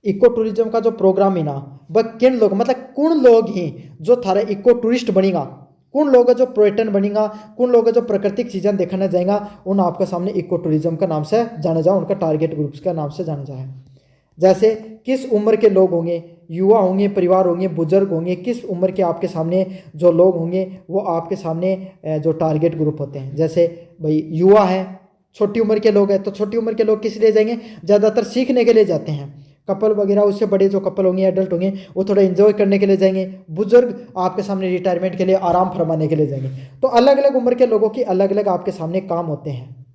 इको टूरिज्म का जो प्रोग्राम है ना, वह किन लोग, मतलब कौन लोग ही जो थारे इको टूरिस्ट बनेगा, कौन लोग जो पर्यटन बनेगा, कौन लोग जो प्राकृतिक चीज़ें देखने जाएगा, उन आपके सामने इको टूरिज्म का नाम से जाना जाए, उनका टारगेट ग्रुप्स का नाम से जाना जाए। जैसे किस उम्र के लोग होंगे, युवा होंगे, परिवार होंगे, बुजुर्ग होंगे, किस उम्र के आपके सामने जो लोग होंगे वो आपके सामने जो टारगेट ग्रुप होते हैं। जैसे भाई युवा है, छोटी उम्र के लोग हैं, तो छोटी उम्र के लोग किस लिए जाएंगे? ज़्यादातर सीखने के लिए जाते हैं। कपल वगैरह, उससे बड़े जो कपल होंगे, एडल्ट होंगे, वो थोड़ा एंजॉय करने के लिए जाएंगे। बुजुर्ग आपके सामने रिटायरमेंट के लिए, आराम फरमाने के लिए जाएंगे। तो अलग अलग उम्र के लोगों की अलग अलग आपके सामने काम होते हैं।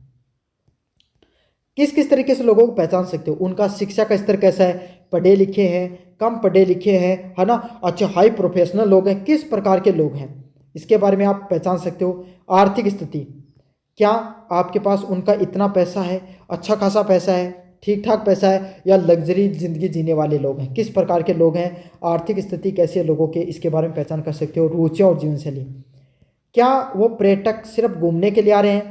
किस किस तरीके से लोगों को पहचान सकते हो? उनका शिक्षा का स्तर कैसा है, पढ़े लिखे हैं, कम पढ़े लिखे हैं, है ना, अच्छे हाई प्रोफेशनल लोग हैं, किस प्रकार के लोग हैं, इसके बारे में आप पहचान सकते हो। आर्थिक स्थिति, क्या आपके पास उनका इतना पैसा है, अच्छा खासा पैसा है, ठीक ठाक पैसा है, या लग्जरी ज़िंदगी जीने वाले लोग हैं, किस प्रकार के लोग हैं, आर्थिक स्थिति कैसी है लोगों के, इसके बारे में पहचान कर सकते हो। रुचियाँ और जीवन शैली, क्या वो पर्यटक सिर्फ घूमने के लिए आ रहे हैं,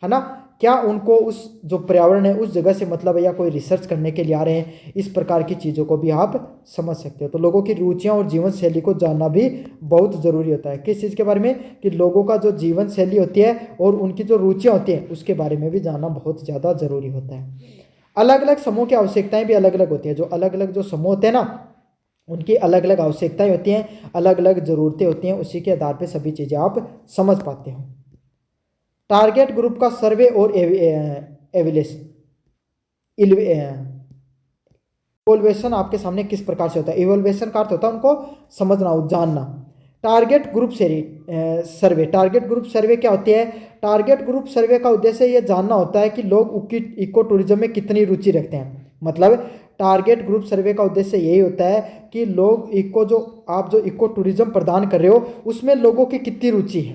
है ना, क्या उनको उस जो पर्यावरण है उस जगह से मतलब है, या कोई रिसर्च करने के लिए आ रहे हैं, इस प्रकार की चीज़ों को भी आप समझ सकते हो। तो लोगों की रुचियाँ और जीवन शैली को जानना भी बहुत ज़रूरी होता है। किस चीज़ के बारे में? कि लोगों का जो जीवन शैली होती है और उनकी जो रुचियाँ होती हैं उसके बारे में भी जानना बहुत ज़्यादा ज़रूरी होता है। अलग अलग समूह की आवश्यकताएं भी अलग अलग होती हैं। जो अलग अलग जो समूह होते हैं ना, उनकी अलग अलग आवश्यकताएं होती हैं, अलग अलग ज़रूरतें होती हैं, उसी के आधार पर सभी चीज़ें आप समझ पाते हो। टारगेट ग्रुप का सर्वे और इवोल्वेशन आपके सामने किस प्रकार से होता है? इवोल्वेशन का अर्थ होता है उनको समझना, जानना। टारगेट ग्रुप सर्वे, टारगेट ग्रुप सर्वे क्या होती है? टारगेट ग्रुप सर्वे का उद्देश्य ये जानना होता है कि लोग इको टूरिज्म में कितनी रुचि रखते हैं। मतलब टारगेट ग्रुप सर्वे का उद्देश्य यही होता है कि लोग आप जो इको टूरिज्म प्रदान कर रहे हो उसमें लोगों की कितनी रुचि है।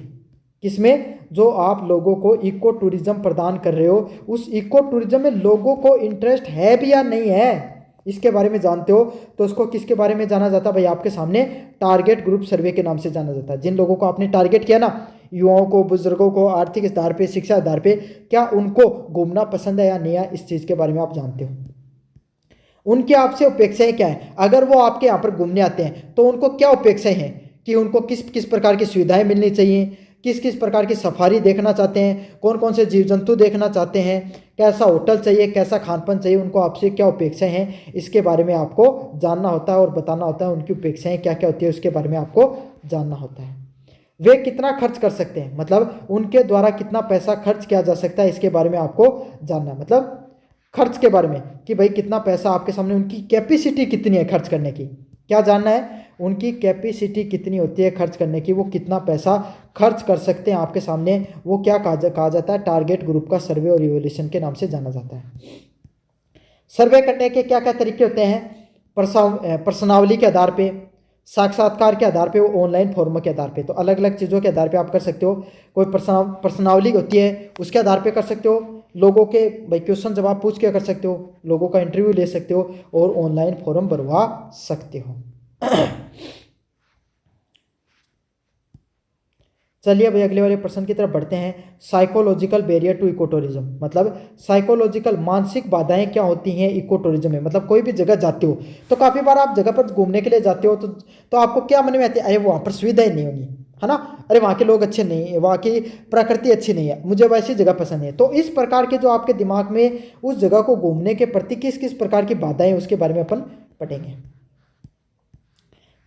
किसमें? जो आप लोगों को इको टूरिज्म प्रदान कर रहे हो उस इको टूरिज्म में लोगों को इंटरेस्ट है भी या नहीं है, इसके बारे में जानते हो। तो उसको किसके बारे में जाना जाता है भाई? आपके सामने टारगेट ग्रुप सर्वे के नाम से जाना जाता है। जिन लोगों को आपने टारगेट किया ना, युवाओं को, बुजुर्गों को, आर्थिक आधार पे, शिक्षा आधार पे, क्या उनको घूमना पसंद है या नहीं है, इस चीज़ के बारे में आप जानते हो। उनकी आपसे अपेक्षाएं क्या है? अगर वो आपके यहाँ पर घूमने आते हैं तो उनको क्या अपेक्षाएं हैं कि उनको किस किस प्रकार की सुविधाएं मिलनी चाहिए, किस किस प्रकार की सफारी देखना चाहते हैं, कौन कौन से जीव जंतु देखना चाहते हैं, कैसा होटल चाहिए, कैसा खानपान चाहिए, उनको आपसे क्या अपेक्षाएं हैं, इसके बारे में आपको जानना होता है और बताना होता है। उनकी अपेक्षाएं क्या क्या होती है उसके बारे में आपको जानना होता है। वे कितना खर्च कर सकते हैं, मतलब उनके द्वारा कितना पैसा खर्च किया जा सकता है, इसके बारे में आपको जानना है। मतलब खर्च के बारे में कि भाई कितना पैसा आपके सामने, उनकी कैपेसिटी कितनी है खर्च करने की, क्या जानना है? उनकी कैपेसिटी कितनी होती है खर्च करने की, वो कितना पैसा खर्च कर सकते हैं आपके सामने, वो क्या कहा जाता है? टारगेट ग्रुप का सर्वे और इवोल्यूशन के नाम से जाना जाता है। सर्वे करने के क्या क्या तरीके होते हैं? प्रश्नावली के आधार पे, साक्षात्कार के आधार पे, वो ऑनलाइन फॉर्म के आधार पे। तो अलग अलग चीज़ों के आधार पे आप कर सकते हो। कोई पर्सनावली होती है उसके आधार पे कर सकते हो। लोगों के भाई क्वेश्चन जवाब पूछ के कर सकते हो, लोगों का इंटरव्यू ले सकते हो और ऑनलाइन फॉर्म भरवा सकते हो। चलिए भाई अगले वाले प्रश्न की तरफ बढ़ते हैं। Psychological barrier to ecotourism, मतलब साइकोलॉजिकल मानसिक बाधाएं क्या होती हैं इको टूरिज्म में। मतलब कोई भी जगह जाते हो तो काफ़ी बार आप जगह पर घूमने के लिए जाते हो तो आपको क्या मन में आती है, अरे वहाँ पर सुविधाएं नहीं होंगी, है ना, अरे वहाँ के लोग अच्छे नहीं है, वहाँ की प्रकृति अच्छी नहीं है, मुझे वैसी जगह पसंद है। तो इस प्रकार के जो आपके दिमाग में उस जगह को घूमने के प्रति किस किस प्रकार की बाधाएं, उसके बारे में अपन पढ़ेंगे।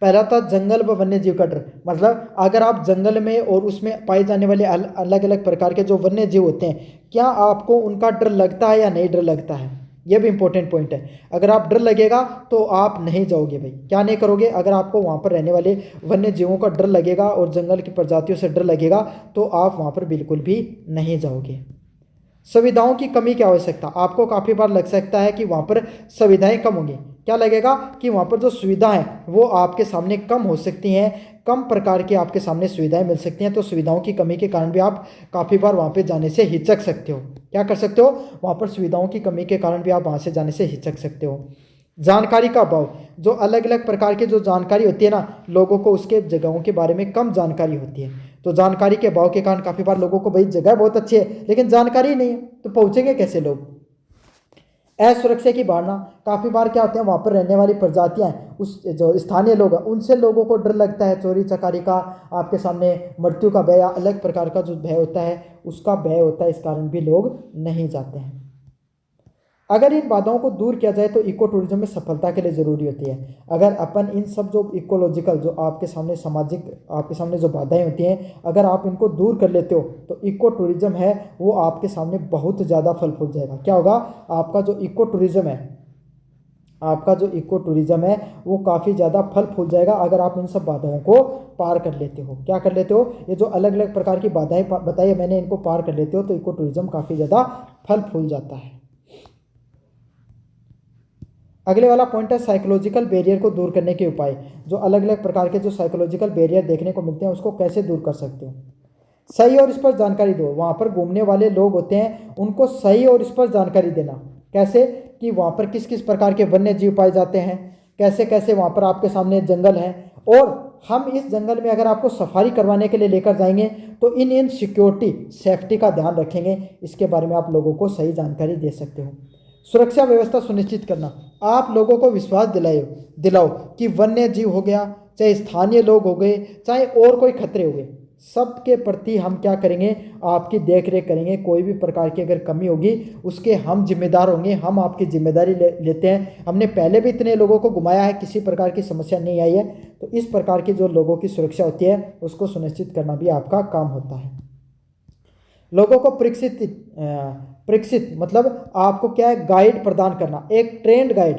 पहला था जंगल व वन्य जीव का डर, मतलब अगर आप जंगल में और उसमें पाए जाने वाले अलग अलग प्रकार के जो वन्य जीव होते हैं, क्या आपको उनका डर लगता है या नहीं डर लगता है, यह भी इंपॉर्टेंट पॉइंट है। अगर आप डर लगेगा तो आप नहीं जाओगे भाई, क्या नहीं करोगे। अगर आपको वहाँ पर रहने वाले वन्य जीवों का डर लगेगा और जंगल की प्रजातियों से डर लगेगा तो आप वहाँ पर बिल्कुल भी नहीं जाओगे। सुविधाओं की कमी की आवश्यकता, आपको काफ़ी बार लग सकता है कि वहाँ पर सुविधाएं कम होंगी। क्या लगेगा कि वहाँ पर जो सुविधा है वो आपके सामने कम हो सकती हैं, कम प्रकार की आपके सामने सुविधाएं मिल सकती हैं। तो सुविधाओं की कमी के कारण भी आप काफ़ी बार वहाँ पे जाने से हिचक सकते हो। क्या कर सकते हो, वहाँ पर सुविधाओं की कमी के कारण भी आप वहाँ से जाने से हिचक सकते हो। जानकारी का अभाव, जो अलग अलग प्रकार की जो जानकारी होती है ना, लोगों को उसके जगहों के बारे में कम जानकारी होती है। तो जानकारी के अभाव के कारण काफ़ी बार लोगों को भाई जगह बहुत अच्छी है लेकिन जानकारी नहीं है, तो पहुँचेंगे कैसे लोग। असुरक्षा की भावना, काफ़ी बार क्या होते हैं वहाँ पर रहने वाली प्रजातियाँ हैं, उस जो स्थानीय लोग हैं उनसे लोगों को डर लगता है, चोरी चकारी का, आपके सामने मृत्यु का भय या अलग प्रकार का जो भय होता है उसका भय होता है, इस कारण भी लोग नहीं जाते हैं। अगर इन बाधाओं को दूर किया जाए तो इको टूरिज्म में सफलता के लिए ज़रूरी होती है। अगर अपन इन सब जो इकोलॉजिकल जो आपके सामने सामाजिक आपके सामने जो बाधाएं होती हैं, अगर आप इनको दूर कर लेते हो तो इको टूरिज्म है वो आपके सामने बहुत ज़्यादा फल फूल जाएगा। क्या होगा, आपका जो इको टूरिज्म है, आपका जो इको टूरिज्म है वो काफ़ी ज़्यादा फल फूल जाएगा अगर आप इन सब बाधाओं को पार कर लेते हो। क्या कर लेते हो, ये जो अलग अलग प्रकार की बाधाएं बताई है मैंने, इनको पार कर लेते हो तो इको टूरिज्म काफ़ी ज़्यादा फल फूल जाता है। अगले वाला पॉइंट है साइकोलॉजिकल बैरियर को दूर करने के उपाय। जो अलग अलग प्रकार के जो साइकोलॉजिकल बैरियर देखने को मिलते हैं उसको कैसे दूर कर सकते हो। सही और इस पर जानकारी दो, वहाँ पर घूमने वाले लोग होते हैं उनको सही और इस पर जानकारी देना। कैसे कि वहाँ पर किस किस प्रकार के वन्य जीव पाए जाते हैं, कैसे कैसे वहाँ पर आपके सामने जंगल हैं, और हम इस जंगल में अगर आपको सफारी करवाने के लिए लेकर जाएंगे तो इन सिक्योरिटी सेफ्टी का ध्यान रखेंगे, इसके बारे में आप लोगों को सही जानकारी दे सकते हो। सुरक्षा व्यवस्था सुनिश्चित करना, आप लोगों को विश्वास दिलाओ कि वन्य जीव हो गया, चाहे स्थानीय लोग हो गए, चाहे और कोई खतरे हो गए, सबके प्रति हम क्या करेंगे, आपकी देख रेख करेंगे। कोई भी प्रकार की अगर कमी होगी उसके हम जिम्मेदार होंगे, हम आपकी जिम्मेदारी लेते हैं। हमने पहले भी इतने लोगों को घुमाया है, किसी प्रकार की समस्या नहीं आई है। तो इस प्रकार की जो लोगों की सुरक्षा होती है उसको सुनिश्चित करना भी आपका काम होता है। लोगों को प्रशिक्षित मतलब आपको क्या है, गाइड प्रदान करना, एक ट्रेंड गाइड,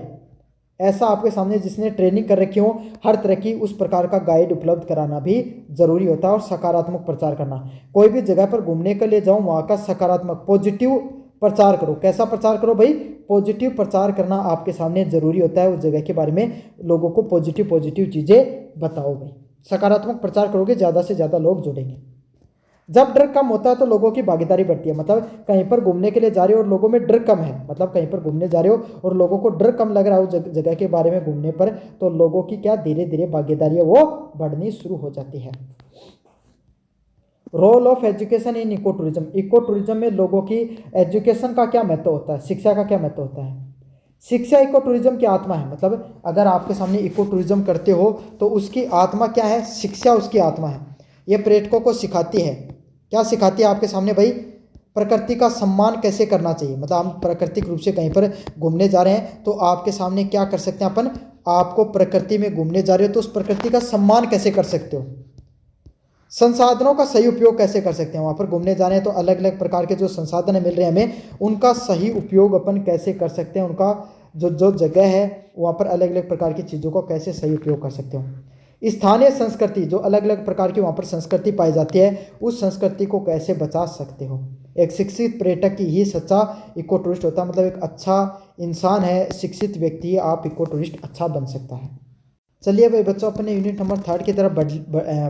ऐसा आपके सामने जिसने ट्रेनिंग कर रखी हो हर तरह की, उस प्रकार का गाइड उपलब्ध कराना भी जरूरी होता है। और सकारात्मक प्रचार करना, कोई भी जगह पर घूमने के लिए जाऊं वहाँ का सकारात्मक पॉजिटिव प्रचार करो। कैसा प्रचार करो भाई, पॉजिटिव प्रचार करना आपके सामने जरूरी होता है। उस जगह के बारे में लोगों को पॉजिटिव चीज़ें बताओ भाई, सकारात्मक प्रचार करोगे ज़्यादा से ज़्यादा लोग जुड़ेंगे। जब डर कम होता है तो लोगों की भागीदारी बढ़ती है, मतलब कहीं पर घूमने के लिए जा रहे हो और लोगों में डर कम है, मतलब कहीं पर घूमने जा रहे हो और लोगों को डर कम लग रहा है उस जगह के बारे में घूमने पर, तो लोगों की क्या धीरे धीरे भागीदारी है वो बढ़नी शुरू हो जाती है। Role of education in ecotourism, ecotourism में लोगों की एजुकेशन का क्या महत्व होता है, शिक्षा का क्या महत्व होता है। शिक्षा इको टूरिज्म की आत्मा है, मतलब अगर आपके सामने इको टूरिज्म करते हो तो उसकी आत्मा क्या है, शिक्षा उसकी आत्मा है। ये पर्यटकों को सिखाती है, क्या सिखाती है आपके सामने भाई, प्रकृति का सम्मान कैसे करना चाहिए। मतलब हम प्राकृतिक रूप से कहीं पर घूमने जा रहे हैं तो आपके सामने क्या कर सकते हैं अपन, आपको प्रकृति में घूमने जा रहे हो तो उस प्रकृति का सम्मान कैसे कर सकते हो, संसाधनों का सही उपयोग कैसे कर सकते हैं। वहाँ पर घूमने जा रहे हैं तो अलग अलग प्रकार के जो संसाधन मिल रहे हैं हमें, उनका सही उपयोग अपन कैसे कर सकते हैं, उनका जो जगह है वहाँ पर अलग अलग प्रकार की चीज़ों को कैसे सही उपयोग कर सकते हो। स्थानीय संस्कृति, जो अलग अलग प्रकार की वहाँ पर संस्कृति पाई जाती है, उस संस्कृति को कैसे बचा सकते हो। एक शिक्षित पर्यटक की ही सच्चा इको टूरिस्ट होता है, मतलब एक अच्छा इंसान है, शिक्षित व्यक्ति, आप इको टूरिस्ट अच्छा बन सकता है। चलिए भाई बच्चों, अपने यूनिट नंबर 3 की तरफ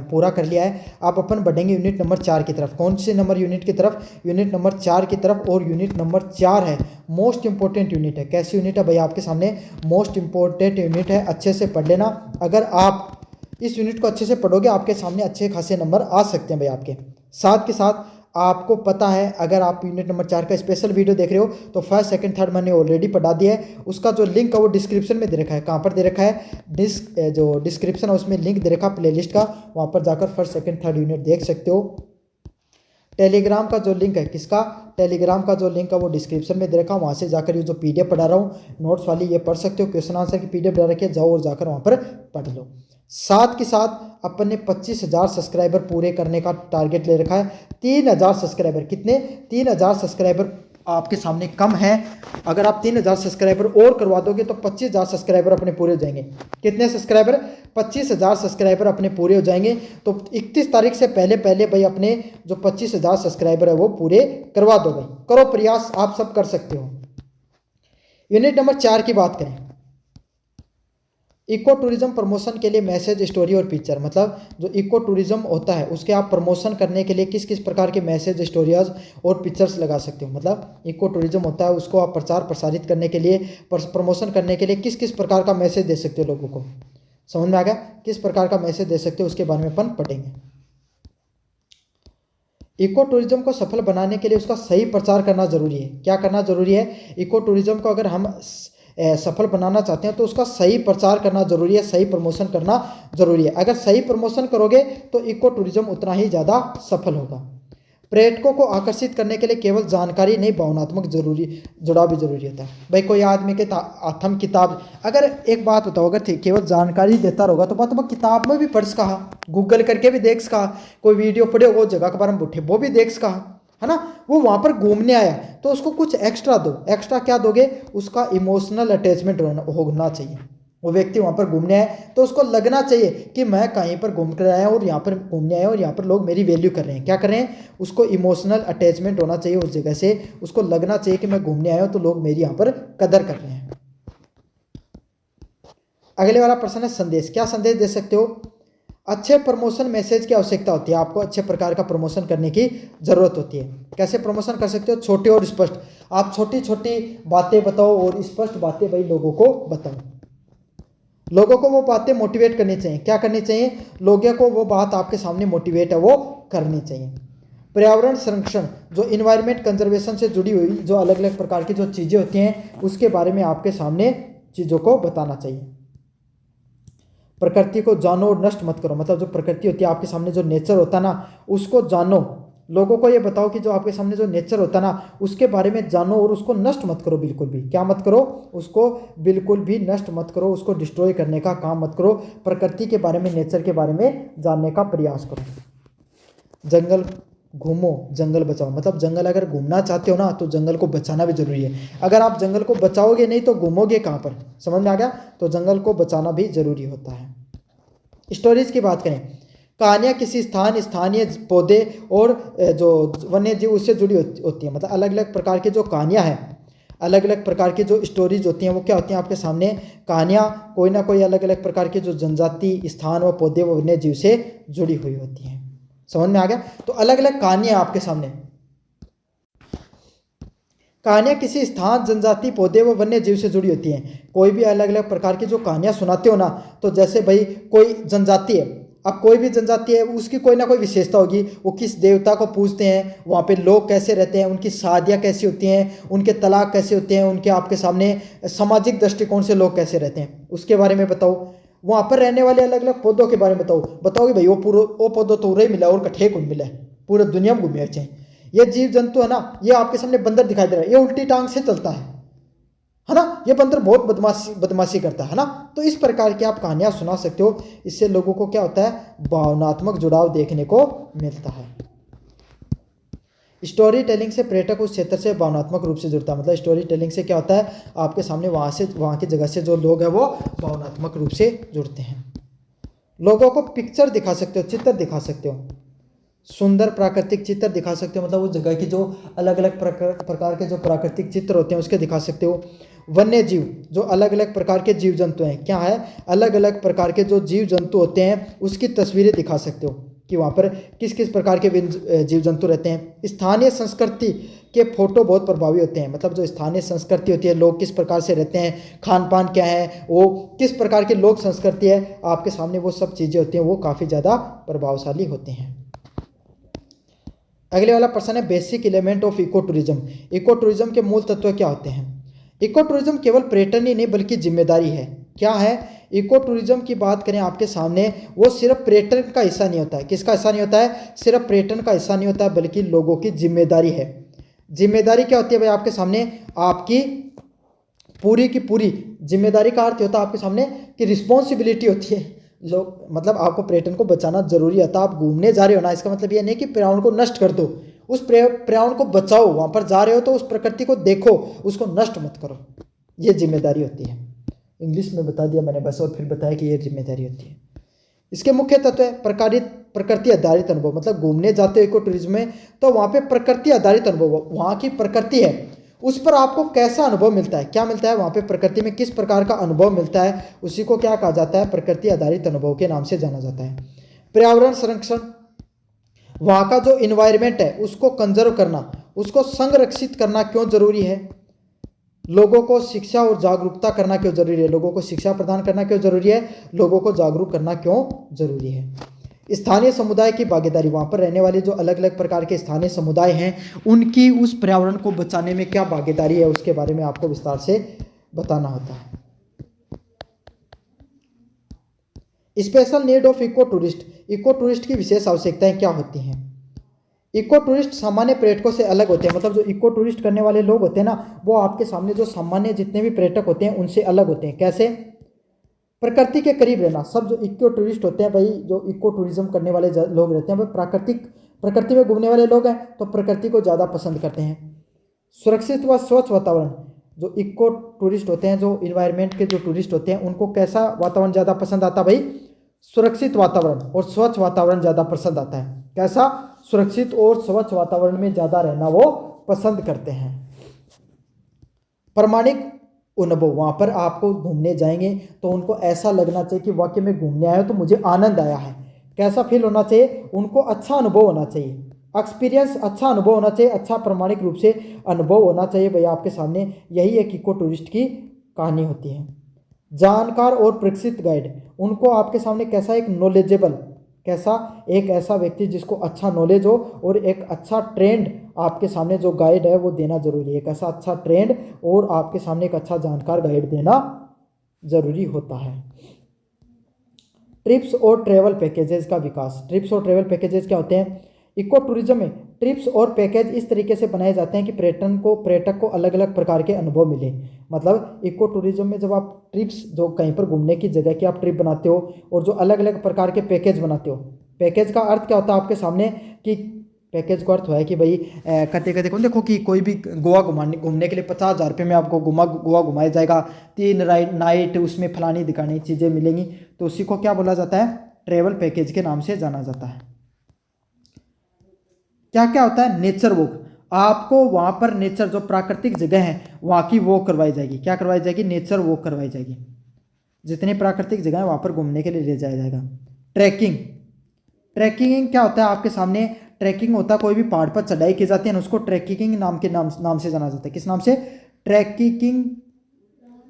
पूरा कर लिया है। आप अपन बढ़ेंगे यूनिट नंबर 4 की तरफ। कौन से नंबर यूनिट की तरफ? यूनिट नंबर 4 की तरफ। और यूनिट नंबर 4 है मोस्ट इंपॉर्टेंट यूनिट है। कैसी यूनिट है भाई? आपके सामने मोस्ट इंपॉर्टेंट यूनिट है, अच्छे से पढ़ लेना। अगर आप इस यूनिट को अच्छे से पढ़ोगे आपके सामने अच्छे खासे नंबर आ सकते हैं भाई आपके। साथ के साथ आपको पता है, अगर आप यूनिट नंबर 4 का स्पेशल वीडियो देख रहे हो तो फर्स्ट सेकंड थर्ड मैंने ऑलरेडी पढ़ा दिया है। उसका जो लिंक है वो डिस्क्रिप्शन में दे रखा है। कहाँ पर दे रखा है? जो डिस्क्रिप्शन है उसमें लिंक दे रखा प्लेलिस्ट का, वहाँ पर जाकर फर्स्ट सेकंड थर्ड यूनिट देख सकते हो। टेलीग्राम का जो लिंक है, किसका? टेलीग्राम का जो लिंक है वो डिस्क्रिप्शन में दे रखा, वहाँ से जाकर ये जो पीडीएफ पढ़ा रहा हूँ नोट्स वाली, ये पढ़ सकते हो। क्वेश्चन आंसर की पीडीएफ डाल रखी है, जाओ और जाकर वहाँ पर पढ़ लो। साथ के साथ अपन ने 25,000 सब्सक्राइबर पूरे करने का टारगेट ले रखा है। 3,000 सब्सक्राइबर, कितने? 3,000 सब्सक्राइबर आपके सामने कम है। अगर आप 3,000 सब्सक्राइबर और करवा दोगे तो 25,000 सब्सक्राइबर अपने पूरे हो जाएंगे। कितने सब्सक्राइबर? 25,000 सब्सक्राइबर अपने पूरे हो जाएंगे। तो 31 तारीख से पहले पहले भाई अपने जो 25,000 सब्सक्राइबर है वो पूरे करवा दो भाई। करो प्रयास, आप सब कर सकते हो। यूनिट नंबर 4 की बात करें, इको टूरिज्म प्रमोशन के लिए मैसेज, स्टोरी और पिक्चर। मतलब जो इको टूरिज्म होता है उसके आप प्रमोशन करने के लिए किस किस प्रकार के मैसेज, स्टोरीज और पिक्चर्स लगा सकते हो। मतलब इको टूरिज्म होता है उसको आप प्रचार प्रसारित करने के लिए, प्रमोशन करने के लिए किस किस प्रकार का मैसेज दे सकते हो लोगों को। समझ में आ गया? किस प्रकार का मैसेज दे सकते हो उसके बारे में अपन पढ़ेंगे। इको टूरिज्म को सफल बनाने के लिए उसका सही प्रचार करना जरूरी है। क्या करना जरूरी है? इको टूरिज्म को अगर हम सफल बनाना चाहते हैं तो उसका सही प्रचार करना जरूरी है, सही प्रमोशन करना जरूरी है। अगर सही प्रमोशन करोगे तो इको टूरिज्म उतना ही ज़्यादा सफल होगा। पर्यटकों को आकर्षित करने के लिए केवल जानकारी नहीं, भावनात्मक जुड़ाव भी जरूरी होता है। भाई कोई आदमी के हम किताब, अगर एक बात बताओ, अगर केवल जानकारी देता रहोगा तो बात किताब में भी पढ़ सका, गूगल करके भी देख सका, कोई वीडियो पढ़े वो जगह के बारे में उठे वो भी देख सका, है ना। वो वहाँ पर घूमने आया तो उसको कुछ एक्स्ट्रा दो। एक्स्ट्रा क्या दोगे? उसका इमोशनल अटैचमेंट होना चाहिए। वो व्यक्ति वहाँ पर घूमने आया तो उसको लगना चाहिए कि मैं कहीं पर घूम कर आया और यहाँ पर घूमने आया और यहाँ पर लोग मेरी वैल्यू कर रहे हैं। क्या कर रहे हैं? उसको इमोशनल अटैचमेंट होना चाहिए उस जगह से। उसको लगना चाहिए कि मैं घूमने आया हूँ तो लोग मेरी यहाँ पर कदर कर रहे हैं। अगले वाला प्रश्न है संदेश। क्या संदेश दे सकते हो? अच्छे प्रमोशन मैसेज की आवश्यकता होती है। आपको अच्छे प्रकार का प्रमोशन करने की जरूरत होती है। कैसे प्रमोशन कर सकते हो? छोटे और स्पष्ट। आप छोटी छोटी बातें बताओ और स्पष्ट बातें भाई लोगों को बताओ। लोगों को वो बातें मोटिवेट करनी चाहिए। क्या करनी चाहिए? लोगों को वो बात आपके सामने मोटिवेट है वो करनी चाहिए। पर्यावरण संरक्षण, जो इन्वायरमेंट कंजर्वेशन से जुड़ी हुई जो अलग अलग प्रकार की जो चीज़ें होती हैं उसके बारे में आपके सामने चीज़ों को बताना चाहिए। प्रकृति को जानो और नष्ट मत करो। मतलब जो प्रकृति होती है आपके सामने, जो नेचर होता है ना, उसको जानो। लोगों को ये बताओ कि जो आपके सामने जो नेचर होता है ना उसके बारे में जानो और उसको नष्ट मत करो बिल्कुल भी। क्या मत करो? उसको बिल्कुल भी नष्ट मत करो, उसको डिस्ट्रॉय करने का काम मत करो। प्रकृति के बारे में, नेचर के बारे में जानने का प्रयास करो। जंगल घूमो, जंगल बचाओ। मतलब जंगल अगर घूमना चाहते हो ना तो जंगल को बचाना भी जरूरी है। अगर आप जंगल को बचाओगे नहीं तो घूमोगे कहाँ पर? समझ में आ गया? तो जंगल को बचाना भी जरूरी होता है। स्टोरीज की बात करें, कहानियाँ किसी स्थान, स्थानीय पौधे और जो वन्य जीव उससे जुड़ी होती हैं। मतलब अलग अलग प्रकार की जो कहानियाँ हैं, अलग अलग प्रकार की जो स्टोरीज होती हैं वो क्या होती हैं आपके सामने? कहानियाँ कोई ना कोई अलग अलग प्रकार की जो जनजाति, स्थान व पौधे व वन्य जीव से जुड़ी हुई होती हैं। समझ में आ गया? तो अलग अलग कहानियाँ आपके सामने। कहानियाँ किसी स्थान, जनजाति, पौधे व वन्य जीव से जुड़ी होती हैं। कोई भी अलग अलग प्रकार की जो कहानियाँ सुनाते हो ना, तो जैसे भाई कोई जनजाति है, अब कोई भी जनजाति है उसकी कोई ना कोई विशेषता होगी। वो किस देवता को पूजते हैं, वहाँ पे लोग कैसे रहते हैं, उनकी शादियाँ कैसी होती हैं, उनके तलाक कैसे होते हैं, उनके आपके सामने सामाजिक दृष्टिकोण से लोग कैसे रहते हैं उसके बारे में बताओ। वहाँ पर रहने वाले अलग अलग पौधों के बारे में बताओ कि भाई वो पौधो तो उरे मिला और कठे कौन मिला है, पूरे दुनिया में घूमे अच्छे। ये जीव जंतु है ना, ये आपके सामने बंदर दिखाई दे रहा है, ये उल्टी टांग से चलता है ना। ये बंदर बहुत बदमाशी करता है ना। तो इस प्रकार की आप कहानियां सुना सकते हो। इससे लोगों को क्या होता है? भावनात्मक जुड़ाव देखने को मिलता है। स्टोरी टेलिंग से पर्यटक उस क्षेत्र से भावनात्मक रूप से जुड़ता है। मतलब स्टोरी टेलिंग से क्या होता है? आपके सामने वहाँ की जगह से जो लोग हैं वो भावनात्मक रूप से जुड़ते हैं। लोगों को पिक्चर दिखा सकते हो, चित्र दिखा सकते हो। सुंदर प्राकृतिक चित्र दिखा सकते हो, मतलब उस जगह की जो अलग अलग प्रकार के जो प्राकृतिक चित्र होते हैं उसके दिखा सकते हो। वन्य जीव, जो अलग अलग प्रकार के जीव जंतु हैं, क्या है, अलग अलग प्रकार के जो जीव जंतु होते हैं उसकी तस्वीरें दिखा सकते हो कि वहाँ पर किस किस प्रकार के जीव जंतु रहते हैं। स्थानीय संस्कृति के फोटो बहुत प्रभावी होते हैं, मतलब जो स्थानीय संस्कृति होती है, लोग किस प्रकार से रहते हैं, खान पान क्या है, वो किस प्रकार की लोक संस्कृति है, आपके सामने वो सब चीज़ें होती हैं, वो काफ़ी ज़्यादा प्रभावशाली होते हैं। अगले वाला प्रश्न है basic element of ecotourism. Ecotourism के मूल तत्व क्या होते हैं। इको टूरिज्म केवल पर्यटन ही नहीं बल्कि जिम्मेदारी है। क्या है, इको टूरिज्म की बात करें आपके सामने, वो सिर्फ पर्यटन का हिस्सा नहीं होता है। किसका हिस्सा नहीं होता है, सिर्फ पर्यटन का हिस्सा नहीं होता है, बल्कि लोगों की जिम्मेदारी है। जिम्मेदारी क्या होती है भाई आपके सामने, आपकी पूरी की पूरी जिम्मेदारी का अर्थ होता है आपके सामने कि रिस्पॉन्सिबिलिटी होती है। लोग, मतलब आपको पर्यटन को बचाना जरूरी होता है। आप घूमने जा रहे हो ना, इसका मतलब ये नहीं कि पर्यावरण को नष्ट कर दो, उस पर्यावरण को बचाओ। वहाँ पर जा रहे हो तो उस प्रकृति को देखो, उसको नष्ट मत करो, ये जिम्मेदारी होती है। इंग्लिश में बता दिया मैंने बस, और फिर बताया कि ये जिम्मेदारी होती है। इसके मुख्य तत्व है प्रकृति आधारित अनुभव, मतलब घूमने जाते हो इको टूरिज्म में तो वहाँ पे प्रकृति आधारित अनुभव, वहाँ की प्रकृति है उस पर आपको कैसा अनुभव मिलता है, क्या मिलता है वहाँ पे प्रकृति में किस प्रकार का अनुभव मिलता है, उसी को क्या कहा जाता है, प्रकृति आधारित अनुभव के नाम से जाना जाता है। पर्यावरण संरक्षण, वहाँ का जो इन्वायरमेंट है उसको कंजर्व करना, उसको संरक्षित करना क्यों जरूरी है। लोगों को शिक्षा और जागरूकता करना क्यों जरूरी है, लोगों को शिक्षा प्रदान करना क्यों जरूरी है, लोगों को जागरूक करना क्यों जरूरी है। स्थानीय समुदाय की भागीदारी, वहाँ पर रहने वाले जो अलग अलग प्रकार के स्थानीय समुदाय हैं उनकी उस पर्यावरण को बचाने में क्या भागीदारी है, उसके बारे में आपको विस्तार से बताना होता है। Special need of ecotourist, ecotourist की विशेष आवश्यकताएं क्या होती हैं। इको टूरिस्ट सामान्य पर्यटकों से अलग होते हैं, मतलब जो इको टूरिस्ट करने वाले लोग होते हैं ना, वो आपके सामने जो सामान्य जितने भी पर्यटक होते हैं उनसे अलग होते हैं। कैसे, प्रकृति के करीब रहना, सब जो इको टूरिस्ट होते हैं भाई, जो इको टूरिज्म करने वाले लोग रहते हैं, वो प्रकृति में घूमने वाले लोग हैं तो प्रकृति को ज़्यादा पसंद करते हैं। सुरक्षित व स्वच्छ वातावरण, जो इको टूरिस्ट होते हैं, जो इन्वायरमेंट के जो टूरिस्ट होते हैं उनको कैसा वातावरण ज़्यादा पसंद आता है भाई, सुरक्षित वातावरण और स्वच्छ वातावरण ज़्यादा पसंद आता है। कैसा, सुरक्षित और स्वच्छ वातावरण में ज़्यादा रहना वो पसंद करते हैं। प्रामाणिक अनुभव, वहाँ पर आपको घूमने जाएंगे तो उनको ऐसा लगना चाहिए कि वाकई में घूमने आया तो मुझे आनंद आया है। कैसा फील होना चाहिए, उनको अच्छा अनुभव होना चाहिए, एक्सपीरियंस अच्छा अनुभव होना चाहिए, अच्छा प्रामाणिक रूप से अनुभव होना चाहिए भाई आपके सामने। यही एक इको टूरिस्ट की कहानी होती है। जानकार और प्रशिक्षित गाइड, उनको आपके सामने कैसा, एक नॉलेजेबल, कैसा, एक ऐसा व्यक्ति जिसको अच्छा नॉलेज हो और एक अच्छा ट्रेंड आपके सामने जो गाइड है वो देना जरूरी है। एक ऐसा अच्छा ट्रेंड और आपके सामने एक अच्छा जानकार गाइड देना जरूरी होता है। ट्रिप्स और ट्रेवल पैकेजेस का विकास, ट्रिप्स और ट्रेवल पैकेजेस क्या होते हैं, इको टूरिज्म में ट्रिप्स और पैकेज इस तरीके से बनाए जाते हैं कि पर्यटक को अलग अलग प्रकार के अनुभव मिले। मतलब इको टूरिज्म में जब आप ट्रिप्स, जो कहीं पर घूमने की जगह की आप ट्रिप बनाते हो और जो अलग अलग प्रकार के पैकेज बनाते हो, पैकेज का अर्थ क्या होता है आपके सामने कि पैकेज का अर्थ है कि भाई कहते कहते कौन, देखो कि कोई भी गोवा घूमने के लिए 50,000 रुपये में आपको गोवा घुमाया जाएगा, 3 नाइट उसमें फलानी दिखानी चीज़ें मिलेंगी, तो उसी को क्या बोला जाता है, ट्रेवल पैकेज के नाम से जाना जाता है। क्या क्या होता है, नेचर वॉक, आपको वहाँ पर नेचर, जो प्राकृतिक जगह है वहाँ की वॉक करवाई जाएगी। क्या करवाई जाएगी, नेचर वॉक करवाई जाएगी। जितनी प्राकृतिक जगह है वहाँ पर घूमने के लिए ले जाया जाएगा। ट्रैकिंग, ट्रैकिंग क्या होता है आपके सामने, ट्रैकिंग होता है कोई भी पहाड़ पर चढ़ाई की जाती है ना, उसको ट्रैकिंग नाम से जाना जाता है। किस नाम से, ट्रैकिंग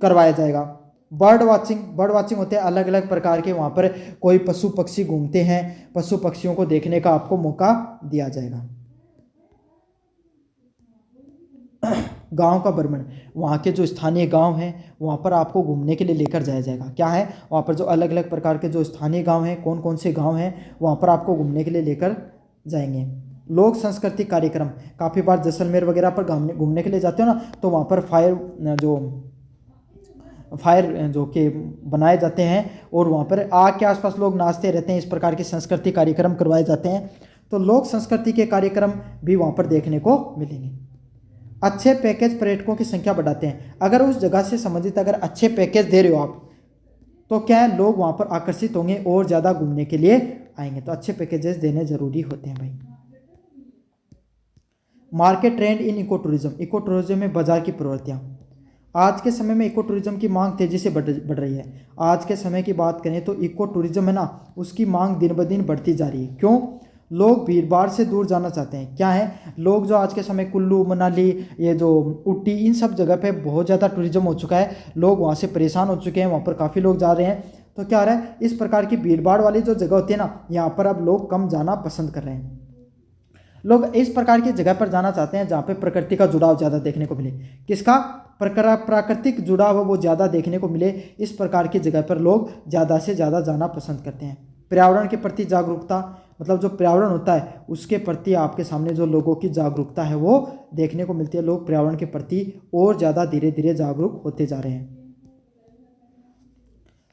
करवाया जाएगा। बर्ड वाचिंग होते हैं अलग अलग प्रकार के, वहाँ पर कोई पशु पक्षी घूमते हैं, पशु पक्षियों को देखने का आपको मौका दिया जाएगा। गांव का भ्रमण, वहाँ के जो स्थानीय गांव हैं वहाँ पर आपको घूमने के लिए लेकर जाया जाएगा। क्या है, वहाँ पर जो अलग अलग प्रकार के जो स्थानीय गांव हैं, कौन कौन से गांव हैं, वहाँ पर आपको घूमने के लिए लेकर जाएंगे। लोक संस्कृति कार्यक्रम, काफ़ी बार जैसलमेर वगैरह पर घूमने के लिए जाते हो ना, तो वहाँ पर फायर जो कि बनाए जाते हैं और वहाँ पर आग के आसपास लोग नाचते रहते हैं, इस प्रकार के संस्कृति कार्यक्रम करवाए जाते हैं। तो लोक संस्कृति के कार्यक्रम भी वहाँ पर देखने को मिलेंगे। अच्छे पैकेज पर्यटकों की संख्या बढ़ाते हैं, अगर उस जगह से संबंधित अगर अच्छे पैकेज दे रहे हो आप तो क्या है, लोग वहाँ पर आकर्षित होंगे और ज़्यादा घूमने के लिए आएंगे। तो अच्छे पैकेजेस देने ज़रूरी होते हैं भाई। मार्केट ट्रेंड इन इको टूरिज्म, इको टूरिज्म में बाजार की प्रवृत्तियाँ। आज के समय में इको टूरिज्म की मांग तेज़ी से बढ़ रही है। आज के समय की बात करें तो इको टूरिज्म है ना, उसकी मांग दिन ब दिन बढ़ती जा रही है। क्यों? लोग भीड़ भाड़ से दूर जाना चाहते हैं। क्या है, लोग जो आज के समय कुल्लू मनाली, ये जो ऊटी, इन सब जगह पे बहुत ज़्यादा टूरिज्म हो चुका है। लोग वहाँ से परेशान हो चुके हैं, वहाँ पर काफ़ी लोग जा रहे हैं। तो क्या हो रहा है, इस प्रकार की भीड़ भाड़ वाली जो जगह होती है ना, यहाँ पर अब लोग कम जाना पसंद कर रहे हैं। लोग इस प्रकार की जगह पर जाना चाहते हैं जहाँ पे प्रकृति का जुड़ाव ज़्यादा देखने को मिले। किसका? प्राकृतिक जुड़ाव वो ज़्यादा देखने को मिले। इस प्रकार की जगह पर लोग ज़्यादा से ज़्यादा जाना पसंद करते हैं। पर्यावरण के प्रति जागरूकता, मतलब जो पर्यावरण होता है उसके प्रति आपके सामने जो लोगों की जागरूकता है वो देखने को मिलती है। लोग पर्यावरण के प्रति और ज़्यादा धीरे धीरे जागरूक होते जा रहे हैं।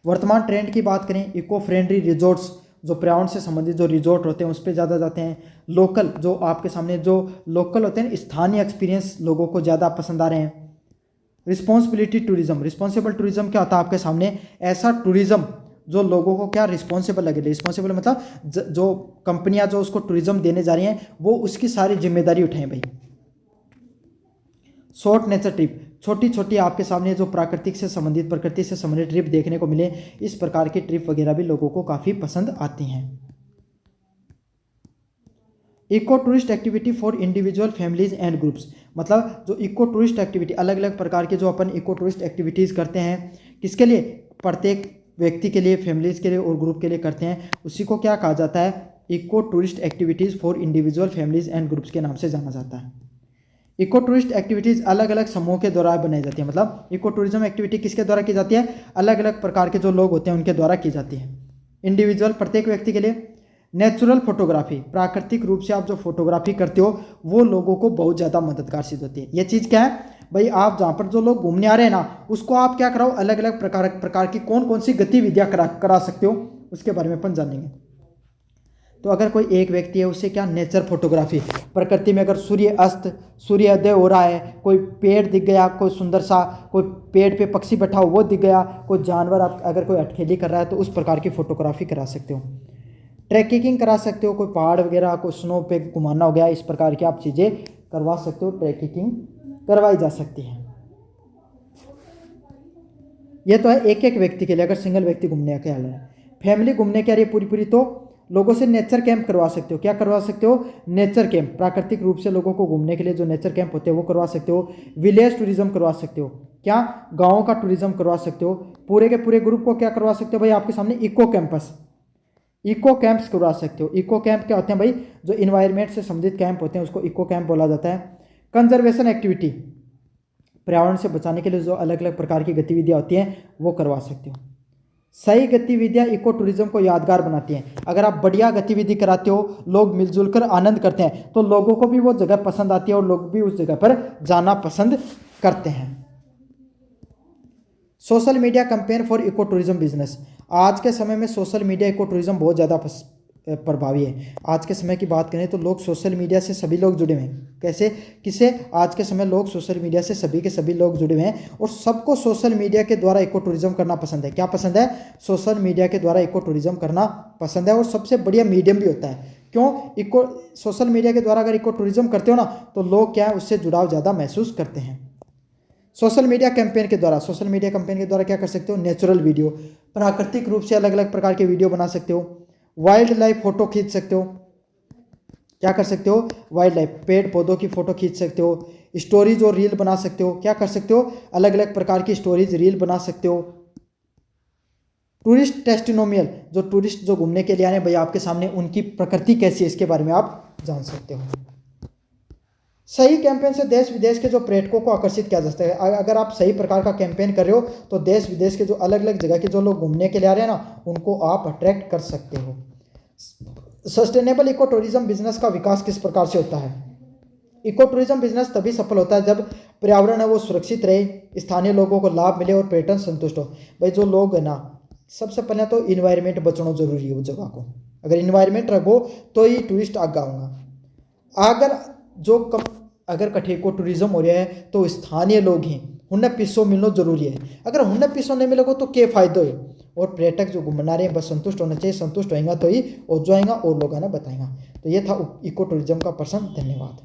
वर्तमान ट्रेंड की बात करें, इको फ्रेंडली रिजॉर्ट्स, जो पर्यावरण से संबंधित जो रिजॉर्ट होते हैं उस पर ज़्यादा जाते हैं। लोकल, जो आपके सामने जो लोकल होते हैं, स्थानीय एक्सपीरियंस लोगों को ज़्यादा पसंद आ रहे हैं। रिस्पॉन्सिबिलिटी टूरिज्म, रिस्पॉन्सिबल टूरिज्म क्या होता है आपके सामने? ऐसा टूरिज्म जो लोगों को क्या रिस्पॉन्सिबल लगे। रिस्पॉन्सिबल मतलब जो कंपनियां जो उसको टूरिज्म देने जा रही हैं वो उसकी सारी जिम्मेदारी उठाएं भाई। शॉर्ट नेचर ट्रिप, छोटी छोटी आपके सामने जो प्रकृति से संबंधित ट्रिप देखने को मिले, इस प्रकार की ट्रिप वगैरह भी लोगों को काफ़ी पसंद आती हैं। Ecotourist activity for individual families and groups, मतलब जो इको टूरिस्ट एक्टिविटी, अलग अलग प्रकार के जो अपन इको टूरिस्ट एक्टिविटीज़ करते हैं, किसके लिए? प्रत्येक व्यक्ति के लिए, फैमिलीज के लिए और ग्रुप के लिए करते हैं, उसी को क्या कहा जाता है? Ecotourist activities for individual families and groups के नाम से जाना जाता है। इको टूरिस्ट एक्टिविटीज़ अलग अलग समूह के द्वारा बनाई जाती है। मतलब इको टूरिज्म एक्टिविटी किसके द्वारा की जाती है? अलग अलग प्रकार के जो लोग होते हैं उनके द्वारा की जाती है। इंडिविजुअल, प्रत्येक व्यक्ति के लिए। नेचुरल फोटोग्राफी, प्राकृतिक रूप से आप जो फोटोग्राफी करते हो वो लोगों को बहुत ज़्यादा मददगार सिद्ध होती है। ये चीज़ क्या है भाई? आप जहाँ पर जो लोग घूमने आ रहे हैं ना, उसको आप क्या कराओ, अलग अलग प्रकार की कौन कौन सी गतिविधियाँ करा सकते हो, उसके बारे में अपन जानेंगे। तो अगर कोई एक व्यक्ति है, उससे क्या? नेचर फोटोग्राफी, प्रकृति में अगर सूर्योदय हो रहा है, कोई पेड़ दिख गया, कोई सुंदर सा, कोई पेड़ पे पक्षी बैठा हो वो दिख गया, कोई जानवर आप अगर कोई अटखेली कर रहा है तो उस प्रकार की फोटोग्राफी करा सकते हो। ट्रैकिंग करा सकते हो, कोई पहाड़ वगैरह, कोई स्नो पे घुमाना हो गया, इस प्रकार की आप चीज़ें करवा सकते हो। ट्रैकिंग करवाई जा सकती है। ये तो है एक एक व्यक्ति के लिए, अगर सिंगल व्यक्ति घूमने के लिए। फैमिली घूमने के लिए पूरी तो लोगों से नेचर कैंप करवा सकते हो। क्या करवा सकते हो? नेचर कैंप, प्राकृतिक रूप से लोगों को घूमने के लिए जो नेचर कैंप होते हैं वो करवा सकते हो। विलेज टूरिज्म करवा सकते हो। क्या? गाँव का टूरिज्म करवा सकते हो। पूरे के पूरे ग्रुप को क्या करवा सकते हो भाई? आपके सामने इको कैंप्स करवा सकते हो। इको कैंप क्या होते हैं भाई? जो इन्वायरमेंट से संबंधित कैंप होते हैं उसको इको कैंप बोला जाता है। कंजर्वेशन एक्टिविटी, पर्यावरण से बचाने के लिए जो अलग अलग प्रकार की गतिविधियाँ होती हैं वो करवा सकते हो। सही गतिविधियाँ इको टूरिज्म को यादगार बनाती हैं। अगर आप बढ़िया गतिविधि कराते हो, लोग मिलजुल कर आनंद करते हैं, तो लोगों को भी वो जगह पसंद आती है और लोग भी उस जगह पर जाना पसंद करते हैं। Social media campaign for ecotourism business, आज के समय में सोशल मीडिया इको टूरिज्म बहुत ज़्यादा प्रभावी है। आज के समय की बात करें तो लोग सोशल मीडिया से सभी लोग जुड़े हुए हैं। कैसे? किससे? आज के समय लोग सोशल मीडिया से सभी के सभी लोग जुड़े हुए हैं और सबको सोशल मीडिया के द्वारा इको टूरिज्म करना पसंद है। क्या पसंद है? सोशल मीडिया के द्वारा इको टूरिज्म करना पसंद है और सबसे बढ़िया मीडियम भी होता है। क्यों? सोशल मीडिया के द्वारा अगर इको टूरिज्म करते हो ना तो लोग क्या है, उससे जुड़ाव ज़्यादा महसूस करते हैं। सोशल मीडिया कैंपेन के द्वारा क्या कर सकते हो? नेचुरल वीडियो, प्राकृतिक रूप से अलग अलग प्रकार के वीडियो बना सकते हो। वाइल्ड लाइफ फोटो खींच सकते हो। क्या कर सकते हो? वाइल्ड लाइफ, पेड़ पौधों की फोटो खींच सकते हो। स्टोरीज और रील बना सकते हो। क्या कर सकते हो? अलग अलग प्रकार की स्टोरीज रील बना सकते हो। टूरिस्ट टेस्टिमोनियल, जो टूरिस्ट जो घूमने के लिए आए भाई आपके सामने, उनकी प्रकृति कैसी है इसके बारे में आप जान सकते हो। सही कैंपेन से देश विदेश के जो पर्यटकों को आकर्षित किया जा सकता है। अगर आप सही प्रकार का कैंपेन कर रहे हो तो देश विदेश के जो अलग अलग जगह के जो लोग घूमने के लिए आ रहे हैं ना, उनको आप अट्रैक्ट कर सकते हो। सस्टेनेबल इको टूरिज्म बिजनेस का विकास किस प्रकार से होता है? इको टूरिज्म बिजनेस तभी सफल होता है जब पर्यावरण है वो सुरक्षित रहे, स्थानीय लोगों को लाभ मिले और पर्यटन संतुष्ट हो। भाई जो लोग है ना, सबसे पहले तो इन्वायरमेंट बचाना जरूरी है। वो जगह को अगर इन्वायरमेंट रखो तो ही टूरिस्ट आगे आऊँगा। अगर कठे को टूरिज्म हो रहा है तो स्थानीय लोग हैं, उन्हें पिसों मिलना जरूरी है। अगर उन्हें पिसों नहीं मिलेगा तो क्या फायदा है? और पर्यटक जो घूमना रहे हैं बस संतुष्ट होना चाहिए। संतुष्ट होएगा तो ही और जो आएगा और लोग आना बताएंगा। तो ये था इको टूरिज्म का प्रश्न। धन्यवाद।